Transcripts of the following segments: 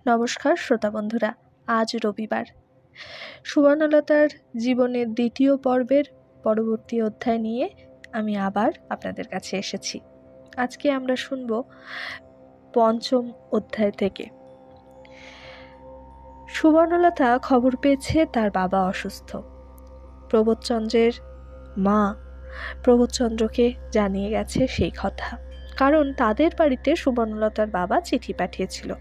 নমস্কার শ্রোতা বন্ধুরা, আজ রবিবার। সুবর্ণলতার জীবনের দ্বিতীয় পর্বের পরবর্তী অধ্যায় নিয়ে আমি আবার আপনাদের কাছে এসেছি। আজকে আমরা শুনব পঞ্চম অধ্যায় থেকে। সুবর্ণলতা খবর পেয়েছে তার বাবা অসুস্থ। প্রবোধচন্দ্রের মা প্রবোধচন্দ্রকে জানিয়ে গেছে সেই কথা, কারণ তাদের বাড়িতে সুবর্ণলতার বাবা চিঠি পাঠিয়েছিল।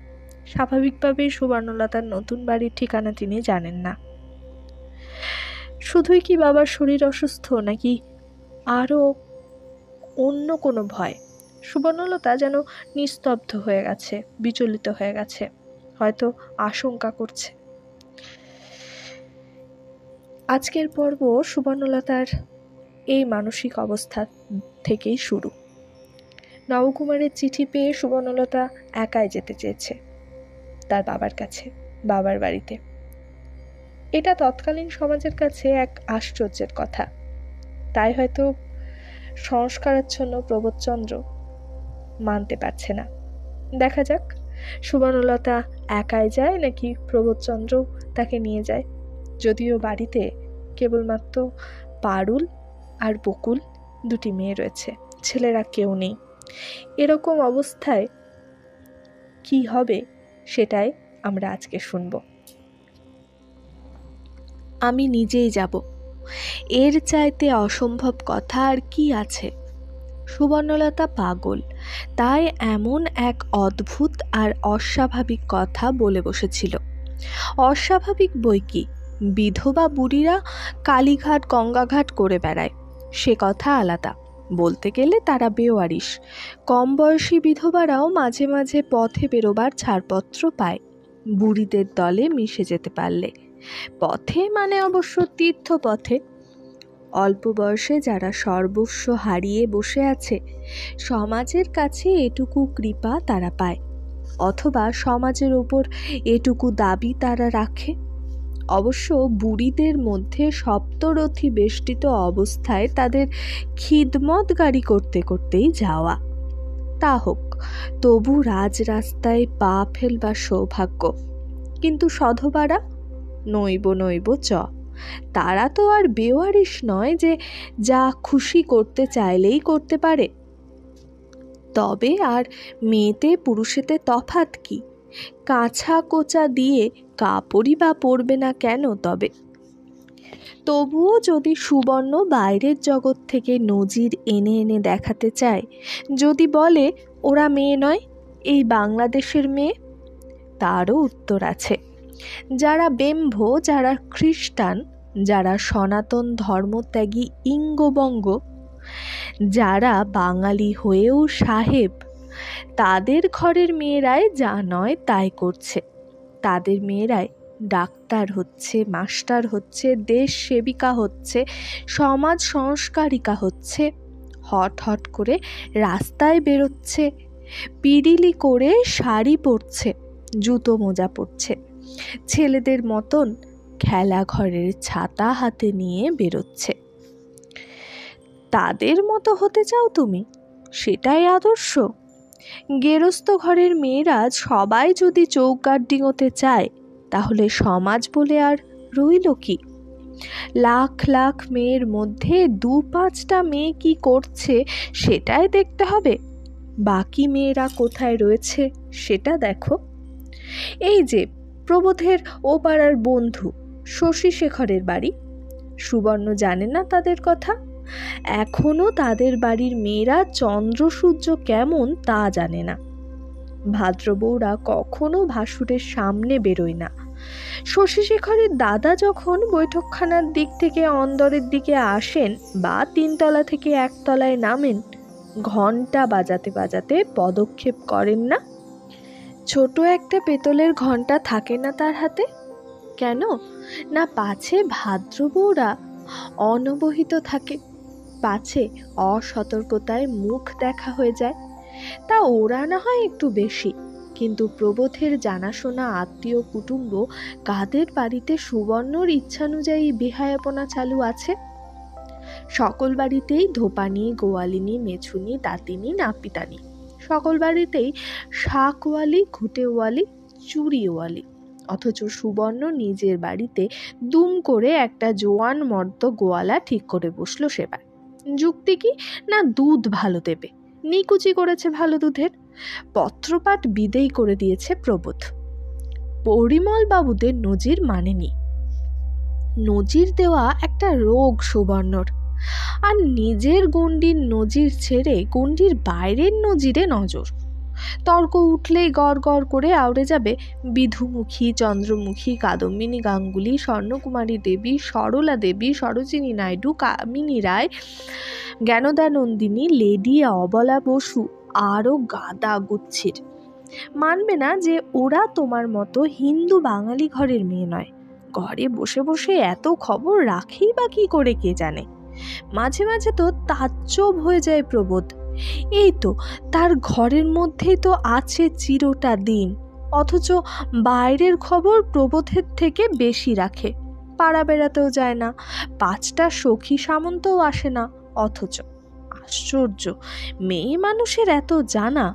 স্বাভাবিকভাবেই সুবর্ণলতার নতুন বাড়ির ঠিকানা তিনি জানেন না। শুধুই কি বাবার শরীর অসুস্থ, নাকি আরও অন্য কোনো ভয়? সুবর্ণলতা যেন নিস্তব্ধ হয়ে গেছে, বিচলিত হয়ে গেছে, হয়তো আশঙ্কা করছে। আজকের পর্ব সুবর্ণলতার এই মানসিক অবস্থা থেকেই শুরু। নবকুমারের চিঠি পেয়ে সুবর্ণলতা একাই যেতে চেয়েছে তার বাবার কাছে, বাবার বাড়িতে। এটা তৎকালীন সমাজের কাছে এক আশ্চর্যের কথা। তাই হয়তো সংস্কারাচ্ছন্ন প্রবোধচন্দ্র মানতে পারছে না। দেখা যাক সুবর্ণলতা একাই যায় নাকি প্রবোধচন্দ্র তাকে নিয়ে যায়। যদিও বাড়িতে কেবলমাত্র পারুল আর বকুল দুটি মেয়ে রয়েছে, ছেলেরা কেউ নেই। এরকম অবস্থায় কি হবে সেটাই আমরা আজকে শুনব। আমি নিজেই যাব, এর চাইতে অসম্ভব কথা আর কি আছে? সুবর্ণলতা পাগল, তাই এমন এক অদ্ভুত আর অস্বাভাবিক কথা বলে বসেছিল। অস্বাভাবিক বই কি, বিধবা বুড়িরা কালীঘাট গঙ্গাঘাট করে বেড়ায়, সে কথা আলাদা। বলতে গেলে তারা বেওয়ারিশ। কম বয়সী বিধবারাও মাঝে মাঝে পথে বেরোবার ছাড়পত্র পায় বুড়িদের দলে মিশে যেতে পারলে। পথে মানে অবশ্য তীর্থপথে। অল্প বয়সে যারা সর্বস্ব হারিয়ে বসে আছে, সমাজের কাছে এটুকু কৃপা তারা পায়, অথবা সমাজের ওপর এটুকু দাবি তারা রাখে। অবশ্য বুড়িদের মধ্যে সপ্তরথী বেষ্টিত অবস্থায় তাদের খিদমতগারি করতে করতেই যাওয়া। তা হোক, তবু রাজরাস্তায় পা ফেলবার সৌভাগ্য। কিন্তু সধবারা নইব নইব চ, তারা তো আর বেওয়ারিশ নয় যে যা খুশি করতে চাইলেই করতে পারে। তবে আর মেয়েতে পুরুষেতে তফাৎ কি? কাঁচা কোচা দিয়ে কাপড়ই বা পরবে না কেন? তবুও যদি সুবর্ণ বাইরের জগৎ থেকে নজির এনে এনে দেখাতে চায়, যদি বলে ওরা মেয়ে নয়, এই বাংলাদেশের মেয়ে, তারও উত্তর আছে। যারা বেম্ভ, যারা খ্রিস্টান, যারা সনাতন ধর্মত্যাগী ইঙ্গবঙ্গ, যারা বাঙালি হয়েও সাহেব, তাদের ঘরের মেয়েরাই যা নয় তাই করছে। তাদের মেয়েরাই ডাক্তার হচ্ছে, মাস্টার হচ্ছে, দেশ সেবিকা হচ্ছে, সমাজ সংস্কারিকা হচ্ছে, হট হট করে রাস্তায় বেরোচ্ছে, পিডিলি করে শাড়ি পরছে, জুতো মোজা পরছে, ছেলেদের মতন খেলাঘরের ছাতা হাতে নিয়ে বেরোচ্ছে। তাদের মতো হতে চাও তুমি? সেটাই আদর্শ? গেরস্ত ঘরের মেয়েরা সবাই যদি চৌকাঠ ডিঙোতে চায়, তাহলে সমাজ বলে আর রইল কি? লাখ লাখ মেয়ের মধ্যে 2-5টা মেয়ে কি করছে সেটাই দেখতে হবে। বাকি মেয়েরা কোথায় রয়েছে সেটা দেখো। এই যে প্রবোধের ও পাড়ার বন্ধু শশীশেখরের বাড়ি, সুবর্ণ জানে না তাদের কথা। এখনো তাদের বাড়ির মেয়েরা চন্দ্র সূর্য কেমন তা জানে না। ভাদ্রবউরা কখনো ভাসুরের সামনে বেরোয় না। শশীশেখরের দাদা যখন বৈঠকখানার দিক থেকে অন্দরের দিকে আসেন বা 3তলা থেকে 1তলায় নামেন, ঘণ্টা বাজাতে বাজাতে পদক্ষেপ করেন না? ছোট একটা পেতলের ঘণ্টা থাকে না তার হাতে? কেন না, পাছে ভাদ্রবউরা অনবহিত থাকে, পাছে অসতর্কতায় মুখ দেখা হয়ে যায়। তা ওরা না হয় একটু বেশি, কিন্তু প্রবোধের জানাশোনা আত্মীয় কুটুম্ব কাদের বাড়িতে সুবর্ণর ইচ্ছানুযায়ী বেহায়াপনা চালু আছে? সকল বাড়িতেই ধোপানি, গোয়ালিনী, মেছুনি, দাতিনি, নাপিতানি, সকল বাড়িতেই শাকওয়ালি, ঘুটেওয়ালি, চুরিওয়ালি, অথচ সুবর্ণ নিজের বাড়িতে দুম করে একটা জোয়ান মর্দ গোয়ালা ঠিক করে বসলো সেবার। যুক্তি কি না, দুধ ভালো দেবে, নিকুচি করেছে ভালো দুধের, পত্রপাঠ বিদেয় করে দিয়েছে প্রবোধ। পরিমল বাবুদের নজির মানেনি। নজির দেওয়া একটা রোগ সুবর্ণর, আর নিজের গণ্ডির নজির ছেড়ে গণ্ডির বাইরের নজিরে নজর। তর্ক উঠলেই গড় গড় করে আউড়ে যাবে বিধুমুখী, চন্দ্রমুখী, কাদম্বিনী গাঙ্গুলি, স্বর্ণকুমারী দেবী, সরলা দেবী, সরোজিনী নাইডু, কামিনী রায়, জ্ঞানদানন্দিনী, লেডি অবলা বসু, আরও গাদা গুচ্ছির। মানবে না যে ওরা তোমার মতো হিন্দু বাঙালি ঘরের মেয়ে নয়। ঘরে বসে বসে এত খবর রাখেই বা কি করে কে জানে। মাঝে মাঝে তো তাজ্জব হয়ে যায় প্রবোধ। এই তো তার ঘরের মধ্যেই তো আছে চিরটা দিন, অথচ বাইরের খবর প্রবোধের থেকে বেশি রাখে। পাড়া বেড়াতেও যায় না, 5টা সখী সামন্তও আসে না, অথচ আশ্চর্য, মেয়ে মানুষের এত জানা,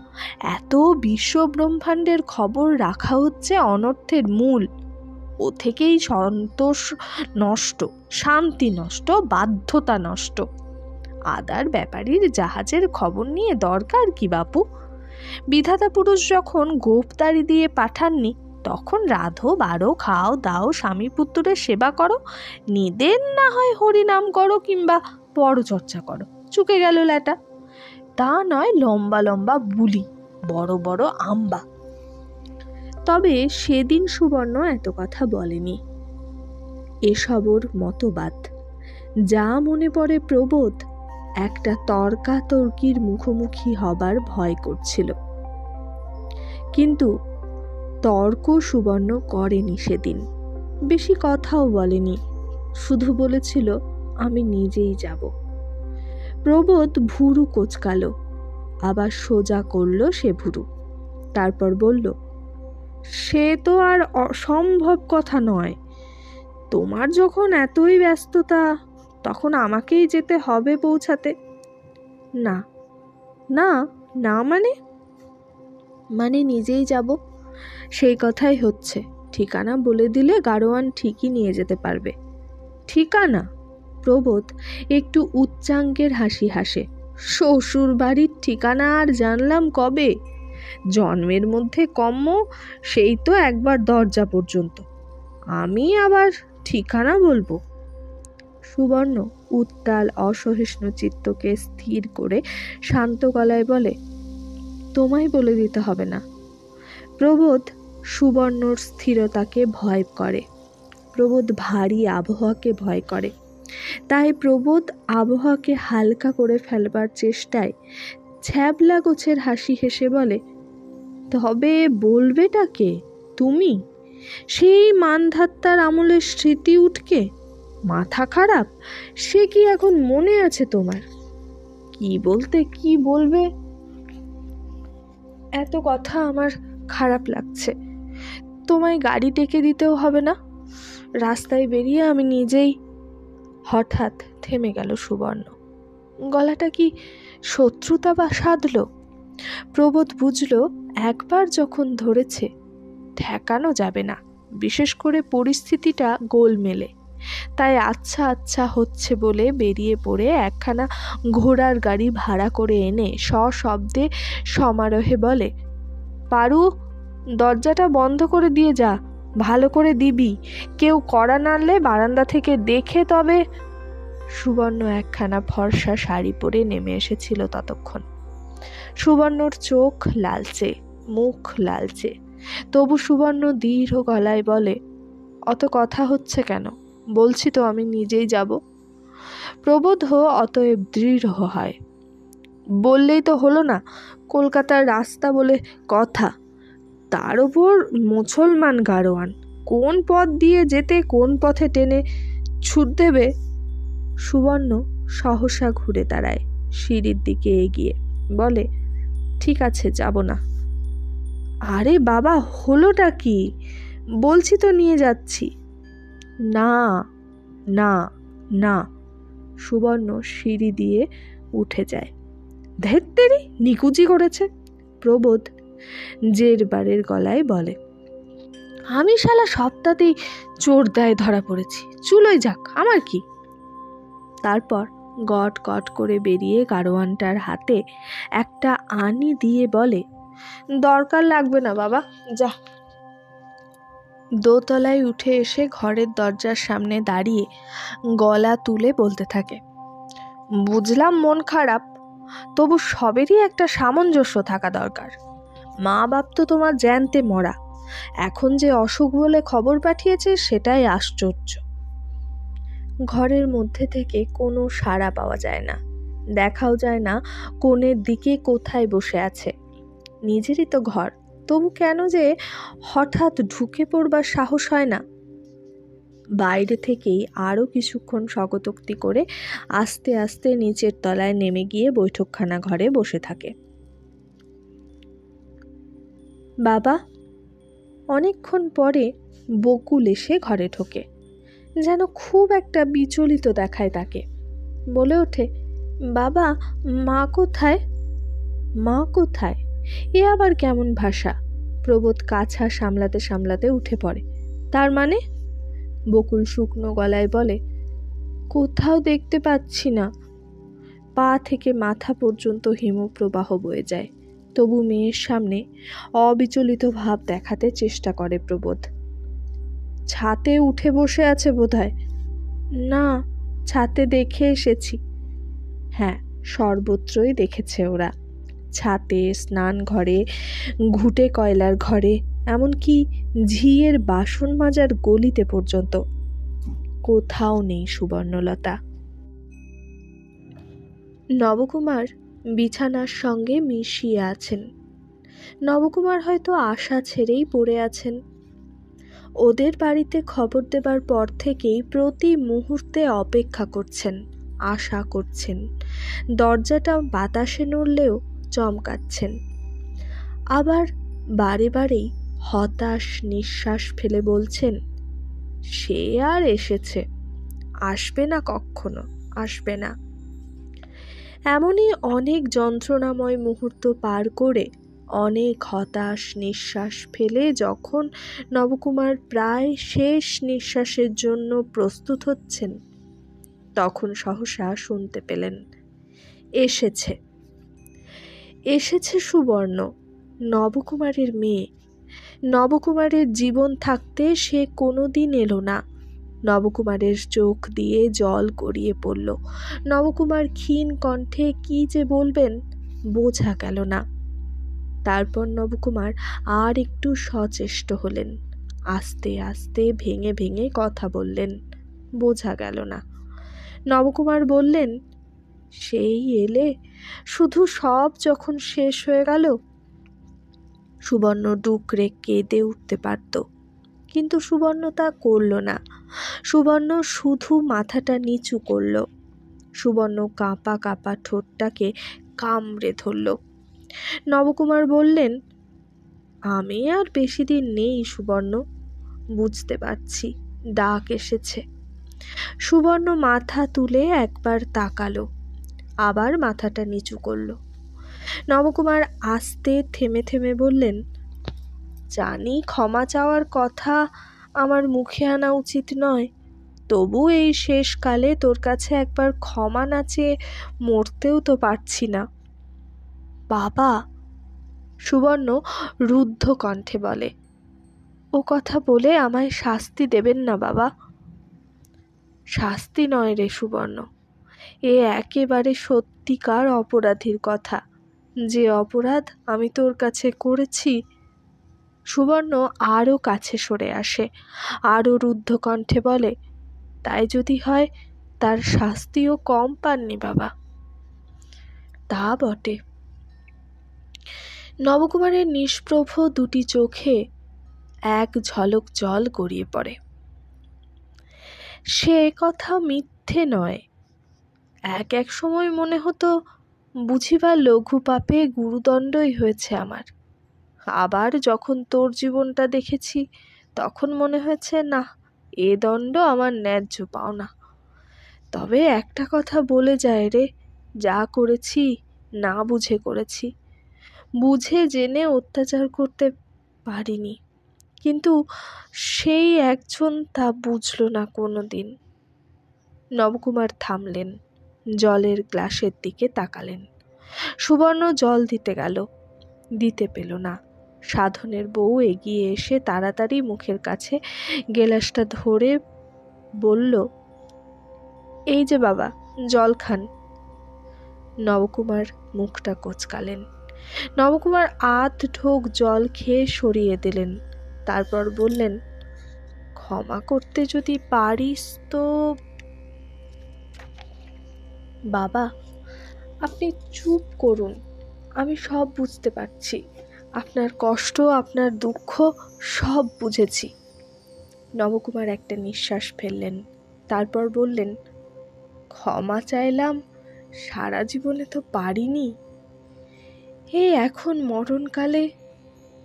এত বিশ্বব্রহ্মাণ্ডের খবর রাখা হচ্ছে অনর্থের মূল। ও থেকেই সন্তোষ নষ্ট, শান্তি নষ্ট, বাধ্যতা নষ্ট। আদার ব্যাপারীর জাহাজের খবর নিয়ে দরকার কি বাপু? বিধাতা পুরুষ যখন গোপদারি দিয়ে পাঠাননি, তখন রাধো বারো, খাও দাও, স্বামী পুত্রের সেবা করো, নিদেন না হয় হরিনাম করো কিংবা পরচর্চা করো, চুকে গেল ল্যাটা। তা নয় লম্বা লম্বা বুলি, বড় বড় আম্বা। তবে সেদিন সুবর্ণ এত কথা বলেনি। এসবর মতবাদ। যা মনে পড়ে প্রবোধ একটা তর্কাতর্কির মুখোমুখি হবার ভয় করছিল। কিন্তু তর্ক সুবর্ণ করেনি সেদিন, বেশি কথাও বলেনি, শুধু বলেছিল আমি নিজেই যাব। প্রবোধ ভুরু কোচকালো, আবার সোজা করলো সে ভুরু। তারপর বলল, সে তো আর অসম্ভব কথা নয়। তোমার যখন এতই ব্যস্ততা, তখন আমাকেই যেতে হবে পৌঁছাতে। না না না, মানে নিজেই যাব, সেই কথাই হচ্ছে। ঠিকানা বলে দিলে গাড়োয়ান ঠিকই নিয়ে যেতে পারবে। ঠিকানা? প্রবোধ একটু উচ্চাঙ্গের হাসি হাসে। শ্বশুর বাড়ির ঠিকানা আর জানলাম কবে? জন্মের মধ্যে কম্ম, সেই তো একবার দরজা পর্যন্ত, আমি আবার ঠিকানা বলবো? সুবর্ণ উত্তাল অসহিষ্ণু চিত্তকে স্থির করে শান্ত গলায় বলে, তোমায় বলে দিতে হবে না। প্রবোধ সুবর্ণর স্থিরতাকে ভয় করে, প্রবোধ ভারী আবহাওয়াকে ভয় করে। তাই প্রবোধ আবহাওয়াকে হালকা করে ফেলবার চেষ্টায় ছ্যাবলা গোছের হাসি হেসে বলে, তবে বলবেটাকে তুমি? সেই মানধাত্তার আমলের স্মৃতি উঠকে? মাথা খারাপ? সে কি এখন মনে আছে তোমার? কি বলতে কি বলবে? এত কথা আমার খারাপ লাগছে। তোমায় গাড়ি ডেকে দিতেও হবে না, রাস্তায় বেরিয়ে আমি নিজেই। হঠাৎ থেমে গেল সুবর্ণ। গলাটা কি শত্রুতা বা সাধল? প্রবোধ বুঝল একবার যখন ধরেছে ঠেকানো যাবে না, বিশেষ করে পরিস্থিতিটা গোলমেলে। তাই আচ্ছা আচ্ছা হচ্ছে বলে বেরিয়ে পড়ে একখানা ঘোড়ার গাড়ি ভাড়া করে এনে সশব্দে সমারোহে বলে, পারু, দরজাটা বন্ধ করে দিয়ে যা, ভালো করে দিবি, কেউ কড়া নাড়লে বারান্দা থেকে দেখে তবে। সুবর্ণ একখানা ফর্সা শাড়ি পরে নেমে এসেছিল ততক্ষণ। সুবর্ণর চোখ লালচে, মুখ লালচে, তবু সুবর্ণ দৃঢ় গলায় বলে, অত কথা হচ্ছে কেন? বলছি তো আমি নিজেই যাব। প্রবোধ অতএব দৃঢ় হয়। বললেই তো হলো না, কলকাতার রাস্তা বলে কথা, তার ওপর মুসলমান গাড়োয়ান, কোন পথ দিয়ে যেতে কোন পথে টেনে ছুট দেবে। সুবর্ণ সহসা ঘুরে দাঁড়ায়, সিঁড়ির দিকে এগিয়ে বলে, ঠিক আছে, যাব না। আরে বাবা, হলোটা কি? বলছি তো নিয়ে যাচ্ছি। না না না। সুবর্ণ সিঁড়ি দিয়ে উঠে যায়। ধেত্তেরি, নিকুচি করেছে, প্রবোধ জেরবারের গলায় বলে। আমি শালা সপ্তাহতেই চোর দেয় ধরা পড়েছি, চুলোই যাক, আমার কি। তারপর গট গট করে বেরিয়ে গাড়োয়ানটার হাতে একটা আনি দিয়ে বলে, দরকার লাগবে না বাবা, যা। দোতলায় উঠে এসে ঘরের দরজার সামনে দাঁড়িয়ে গলা তুলে বলতে থাকে, বুঝলাম মন খারাপ, তবু সবেরই একটা সামঞ্জস্য থাকা দরকার। মা বাপ তো তোমার জ্যান্তে মরা, এখন যে অসুখ বলে খবর পাঠিয়েছে সেটাই আশ্চর্য। ঘরের মধ্যে থেকে কোনো সাড়া পাওয়া যায় না, দেখাও যায় না কোণের দিকে কোথায় বসে আছে। নিজেরই তো ঘর, তবু কেন যে হঠাৎ ঢুকে পড়বার সাহস হয় না। বাইরে থেকেই আরও কিছুক্ষণ স্বগতোক্তি করে আস্তে আস্তে নিচের তলায় নেমে গিয়ে বৈঠকখানা ঘরে বসে থাকে। বাবা। অনেকক্ষণ পরে বকুল এসে ঘরে ঢোকে, যেন খুব একটা বিচলিত দেখায় তাকে। বলে ওঠে, বাবা, মা কোথায়? মা কোথায়, এ আবার কেমন ভাষা? প্রবোধ কাছা সামলাতে সামলাতে উঠে পড়ে। তার মানে? বকুল শুকনো গলায় বলে, কোথাও দেখতে পাচ্ছি না। পা থেকে মাথা পর্যন্ত হিমপ্রবাহ বয়ে যায়, তবু মেয়ের সামনে অবিচলিত ভাব দেখাতে চেষ্টা করে প্রবোধ। ছাতে উঠে বসে আছে বোধহয়। না, ছাতে দেখে এসেছি। হ্যাঁ, সর্বত্রই দেখেছে ওরা, ছাতে, স্নান ঘরে, ঘুঁটে কয়লার ঘরে, এমনকি ঝিয়ের বাসন মাজার গলিতে পর্যন্ত। কোথাও নেই সুবর্ণলতা। নবকুমার বিছানার সঙ্গে মিশিয়ে আছেন। নবকুমার হয়তো আশা ছেড়েই পড়ে আছেন। ওদের বাড়িতে খবর দেবার পর থেকেই প্রতি মুহূর্তে অপেক্ষা করছেন, আশা করছেন। দরজাটা বাতাসে নড়লেও চমকাচ্ছেন। আবার বারে বারেই হতাশ নিঃশ্বাস ফেলে বলছেন, সে আর এসেছে, আসবে না, কখনো আসবে না। এমনই অনেক যন্ত্রণাময় মুহূর্ত পার করে, অনেক হতাশ নিঃশ্বাস ফেলে যখন নবকুমার প্রায় শেষ নিঃশ্বাসের জন্য প্রস্তুত হচ্ছেন, তখন সহসা শুনতে পেলেন, এসেছে। এসেছে সুবর্ণ, নবকুমারের মেয়ে। নবকুমারের জীবন থাকতে সে কোনোদিন এলো না। নবকুমারের চোখ দিয়ে জল গড়িয়ে পড়ল। নবকুমার ক্ষীণ কণ্ঠে কি যে বলবেন বোঝা গেল না। তারপর নবকুমার আর একটু সচেষ্ট হলেন, আস্তে আস্তে ভেঙে ভেঙে কথা বললেন, বোঝা গেল না। নবকুমার বললেন, সেই এলে, শুধু সব যখন শেষ হয়ে গেল। সুবর্ণ ডুকরে কেঁদে উঠতে পারত, কিন্তু সুবর্ণ তা করল না। সুবর্ণ শুধু মাথাটা নিচু করল। সুবর্ণ কাঁপা কাঁপা ঠোঁটটাকে কামড়ে ধরল। নবকুমার বললেন, আমি আর বেশি দিন নেই সুবর্ণ, বুঝতে পারছি ডাক এসেছে। সুবর্ণ মাথা তুলে একবার তাকালো, আবার মাথাটা নিচু করল। নবকুমার আস্তে থেমে থেমে বললেন, জানি ক্ষমা চাওয়ার কথা আমার মুখে আনা উচিত নয়, তবু এই শেষকালে তোর কাছে একবার ক্ষমা না চেয়ে মরতেও তো পারছি না। বাবা। সুবর্ণ রুদ্ধ কণ্ঠে বলে, ও কথা বলে আমায় শাস্তি দেবেন না বাবা। শাস্তি নয় রে সুবর্ণ, এ একেবারে সত্যিকার অপরাধীর কথা, যে অপরাধ আমি তোর কাছে করেছি। সুবর্ণ আরও কাছে সরে আসে, আরও রুদ্ধ কণ্ঠে বলে, তাই যদি হয় তার শাস্তিও কম পাননি বাবা। তা বটে। নবকুমারের নিষ্প্রভ দুটি চোখে এক ঝলক জল গড়িয়ে পড়ে। সে কথা মিথ্যে নয়। এক এক সময় মনে হতো বুঝিবা লঘু পাপে গুরুদণ্ডই হয়েছে আমার। আবার যখন তোর জীবনটা দেখেছি, তখন মনে হয়েছে না, এ দণ্ড আমার ন্যায্য পাওনা। তবে একটা কথা বলে যায় রে, যা করেছি না বুঝে করেছি, বুঝে জেনে অত্যাচার করতে পারিনি। কিন্তু সেই একজন তা বুঝল না কোনো দিন। নবকুমার থামলেন, জলের গ্লাসের দিকে তাকালেন। সুবর্ণ জল দিতে গেল, দিতে পেল না। সাধনের বউ এগিয়ে এসে তাড়াতাড়ি মুখের কাছে গেলাসটা ধরে বলল, এই যে বাবা, জল খান। নবকুমার মুখটা কোঁচকালেন। নবকুমার আধ ঢোক জল খেয়ে সরিয়ে দিলেন। তারপর বললেন, ক্ষমা করতে যদি পারিস তো। বাবা, আপনি চুপ করুন। আমি সব বুঝতে পারছি, আপনার কষ্ট, আপনার দুঃখ সব বুঝেছি। নবকুমার একটা নিঃশ্বাস ফেললেন, তারপর বললেন, ক্ষমা চাইলাম, সারা জীবনে তো পারিনি। এই এখন মরণকালে,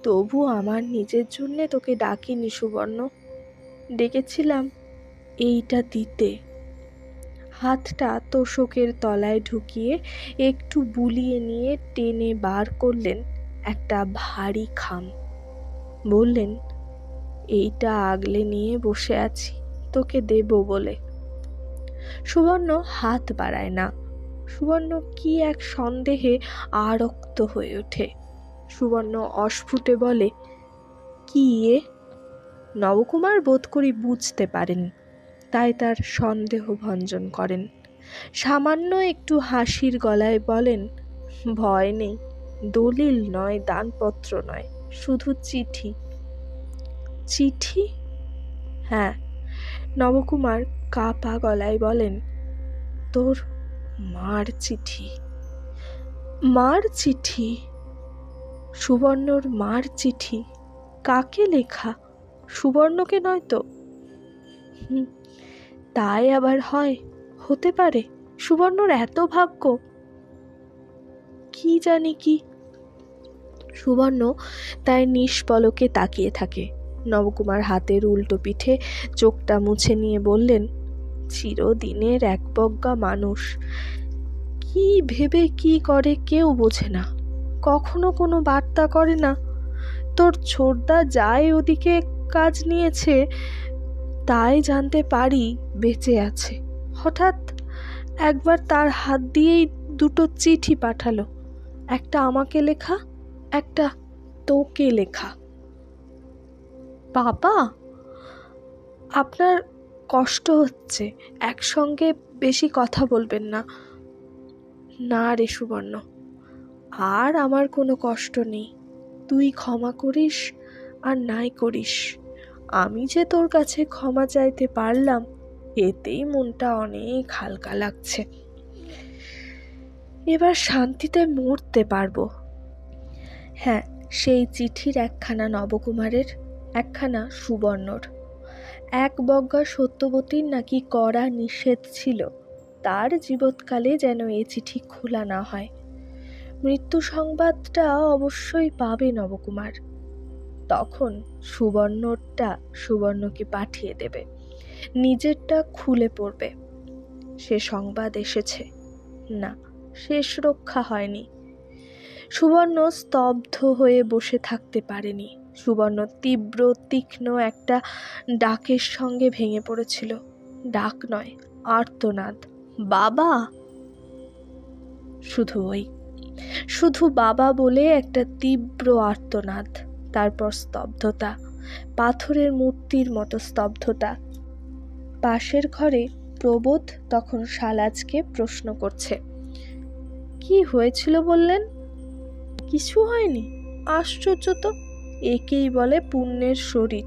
তবু আমার নিজের জন্যে তোকে ডাকিনি সুবর্ণ, ডেকেছিলাম এইটা দিতে। হাতটা তোষকের তলায় ঢুকিয়ে একটু বুলিয়ে নিয়ে টেনে বার করলেন একটা ভারী খাম। বললেন, এইটা আগলে নিয়ে বসে আছি তোকে দেব বলে। সুবর্ণ হাত বাড়ায় না। সুবর্ণ কি এক সন্দেহে আরক্ত হয়ে ওঠে। সুবর্ণ অস্ফুটে বলে, কি এ? নবকুমার বোধ করি বুঝতে পারেন, তাই তার সন্দেহ ভঞ্জন করেন। সামান্য একটু হাসির গলায় বলেন, ভয় নেই, দলিল নয়, দানপত্র নয়, শুধু চিঠি। চিঠি? হ্যাঁ। নবকুমার কাঁপা গলায় বলেন, তোর মার চিঠি। মার চিঠি? সুবর্ণর মার চিঠি? কাকে লেখা? সুবর্ণকে নয় তো? তাই আবার হয়? হতে পারে? সুবর্ণর এত ভাগ্য? কি জানি কি। সুবর্ণ তাই নিষ্পলকে তাকিয়ে থাকে। নবকুমার হাতের উল্টো পিঠে চোখটা মুছে নিয়ে বললেন, চিরদিনের একবজ্ঞা মানুষ, কি ভেবে কি করে কেউ বোঝে না, কখনো কোনো বার্তা করে না। তোর ছোটদা যায় ওদিকে কাজ নিয়েছে, তাই জানতে পারি বেঁচে আছে। হঠাৎ একবার তার হাত দিয়েই দুটো চিঠি পাঠালো, একটা আমাকে লেখা, একটা তোকে লেখা। বাবা, আপনার কষ্ট হচ্ছে, একসঙ্গে বেশি কথা বলবেন না। না রে সুবর্ণ, আর আমার কোনো কষ্ট নেই। তুই ক্ষমা করিস আর নাই করিস, আমি যে তোর কাছে ক্ষমা চাইতে পারলাম, এতেই মনটা অনেক হালকা লাগছে। এবার শান্তিতে মরতে পারবো। হ্যাঁ, সেই চিঠির একখানা নবকুমারের, একখানা সুবর্ণর। একবজ্ঞা সত্যবতীর নাকি কড়া নিষেধ ছিল তার জীবৎকালে যেন এ চিঠি খোলা না হয়। মৃত্যু সংবাদটা অবশ্যই পাবে নবকুমার, তখন সুবর্ণরটা সুবর্ণকে পাঠিয়ে দেবে, নিজেরটা খুলে পড়বে। সে সংবাদ এসেছে, না, শেষ রক্ষা হয়নি। সুবর্ণ স্তব্ধ হয়ে বসে থাকতে পারেনি। সুবর্ণ তীব্র তীক্ষ্ণ একটা ডাকের সঙ্গে ভেঙে পড়েছিল। ডাক নয়, আর্তনাদ। বাবা! শুধু বাবা বলে একটা তীব্র আর্তনাদ, তারপর স্তব্ধতা, পাথরের মূর্তির মতো স্তব্ধতা। পাশের ঘরে প্রবোধ তখন শালাজকে প্রশ্ন করছে, কি হয়েছিল বললেন? কিছু হয়নি? আশ্চর্য তো, একেই বলে পুণ্যের শরীর।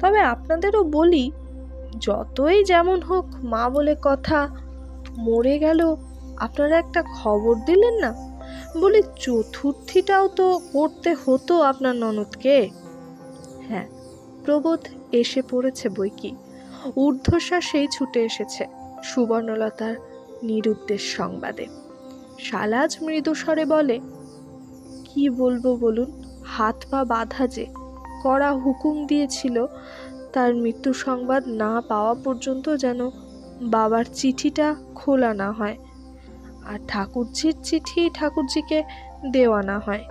তবে আপনাদেরও বলি, যতই যেমন হোক মা বলে কথা, মরে গেল, আপনারা একটা খবর দিলেন না? বলি, চতুর্থীটাও তো করতে হতো আপনার ননদকে। হ্যাঁ, প্রবোধ এসে পড়েছে বই কি, ঊর্ধ্বশ্বাসেই ছুটে এসেছে সুবর্ণলতার নিরুদ্দেশ সংবাদে। শালাজ মৃদুস্বরে বলে, কি বলবো বলুন, হাত পা বাঁধা যে, কড়া হুকুম দিয়েছিল তার মৃত্যু সংবাদ না পাওয়া পর্যন্ত যেন বাবার চিঠিটা খোলা না হয়, আর ঠাকুরজির চিঠি ঠাকুরজিকে দেওয়া না হয়।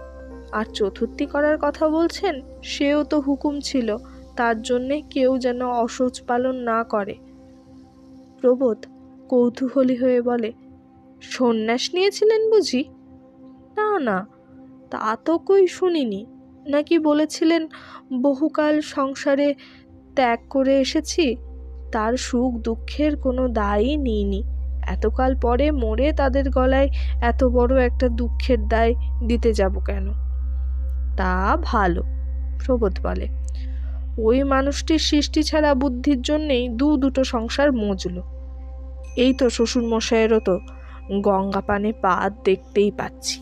আর চতুর্থী করার কথা বলছেন, সেও তো হুকুম ছিল, তার জন্যে কেউ যেন অশৌচ পালন না করে। প্রবোধ কৌতূহলী হয়ে বলে, সন্ন্যাস নিয়েছিলেন বুঝি? না না, তা তো কই শুনিনি। নাকি বলেছিলেন বহুকাল সংসারে ত্যাগ করে এসেছি, তার সুখ দুঃখের কোনো দায়ই নিইনি, এতকাল পরে মরে তাদের গলায় এত বড় একটা দুঃখের দায় দিতে যাব কেন? তা ভালো, প্রবোধ বলে। ওই মানুষটির সৃষ্টি ছাড়া বুদ্ধির জন্যেই দুটো সংসার মজল। এই তো শ্বশুর মশাইয়েরও তো গঙ্গা পানে পা দেখতেই পাচ্ছি।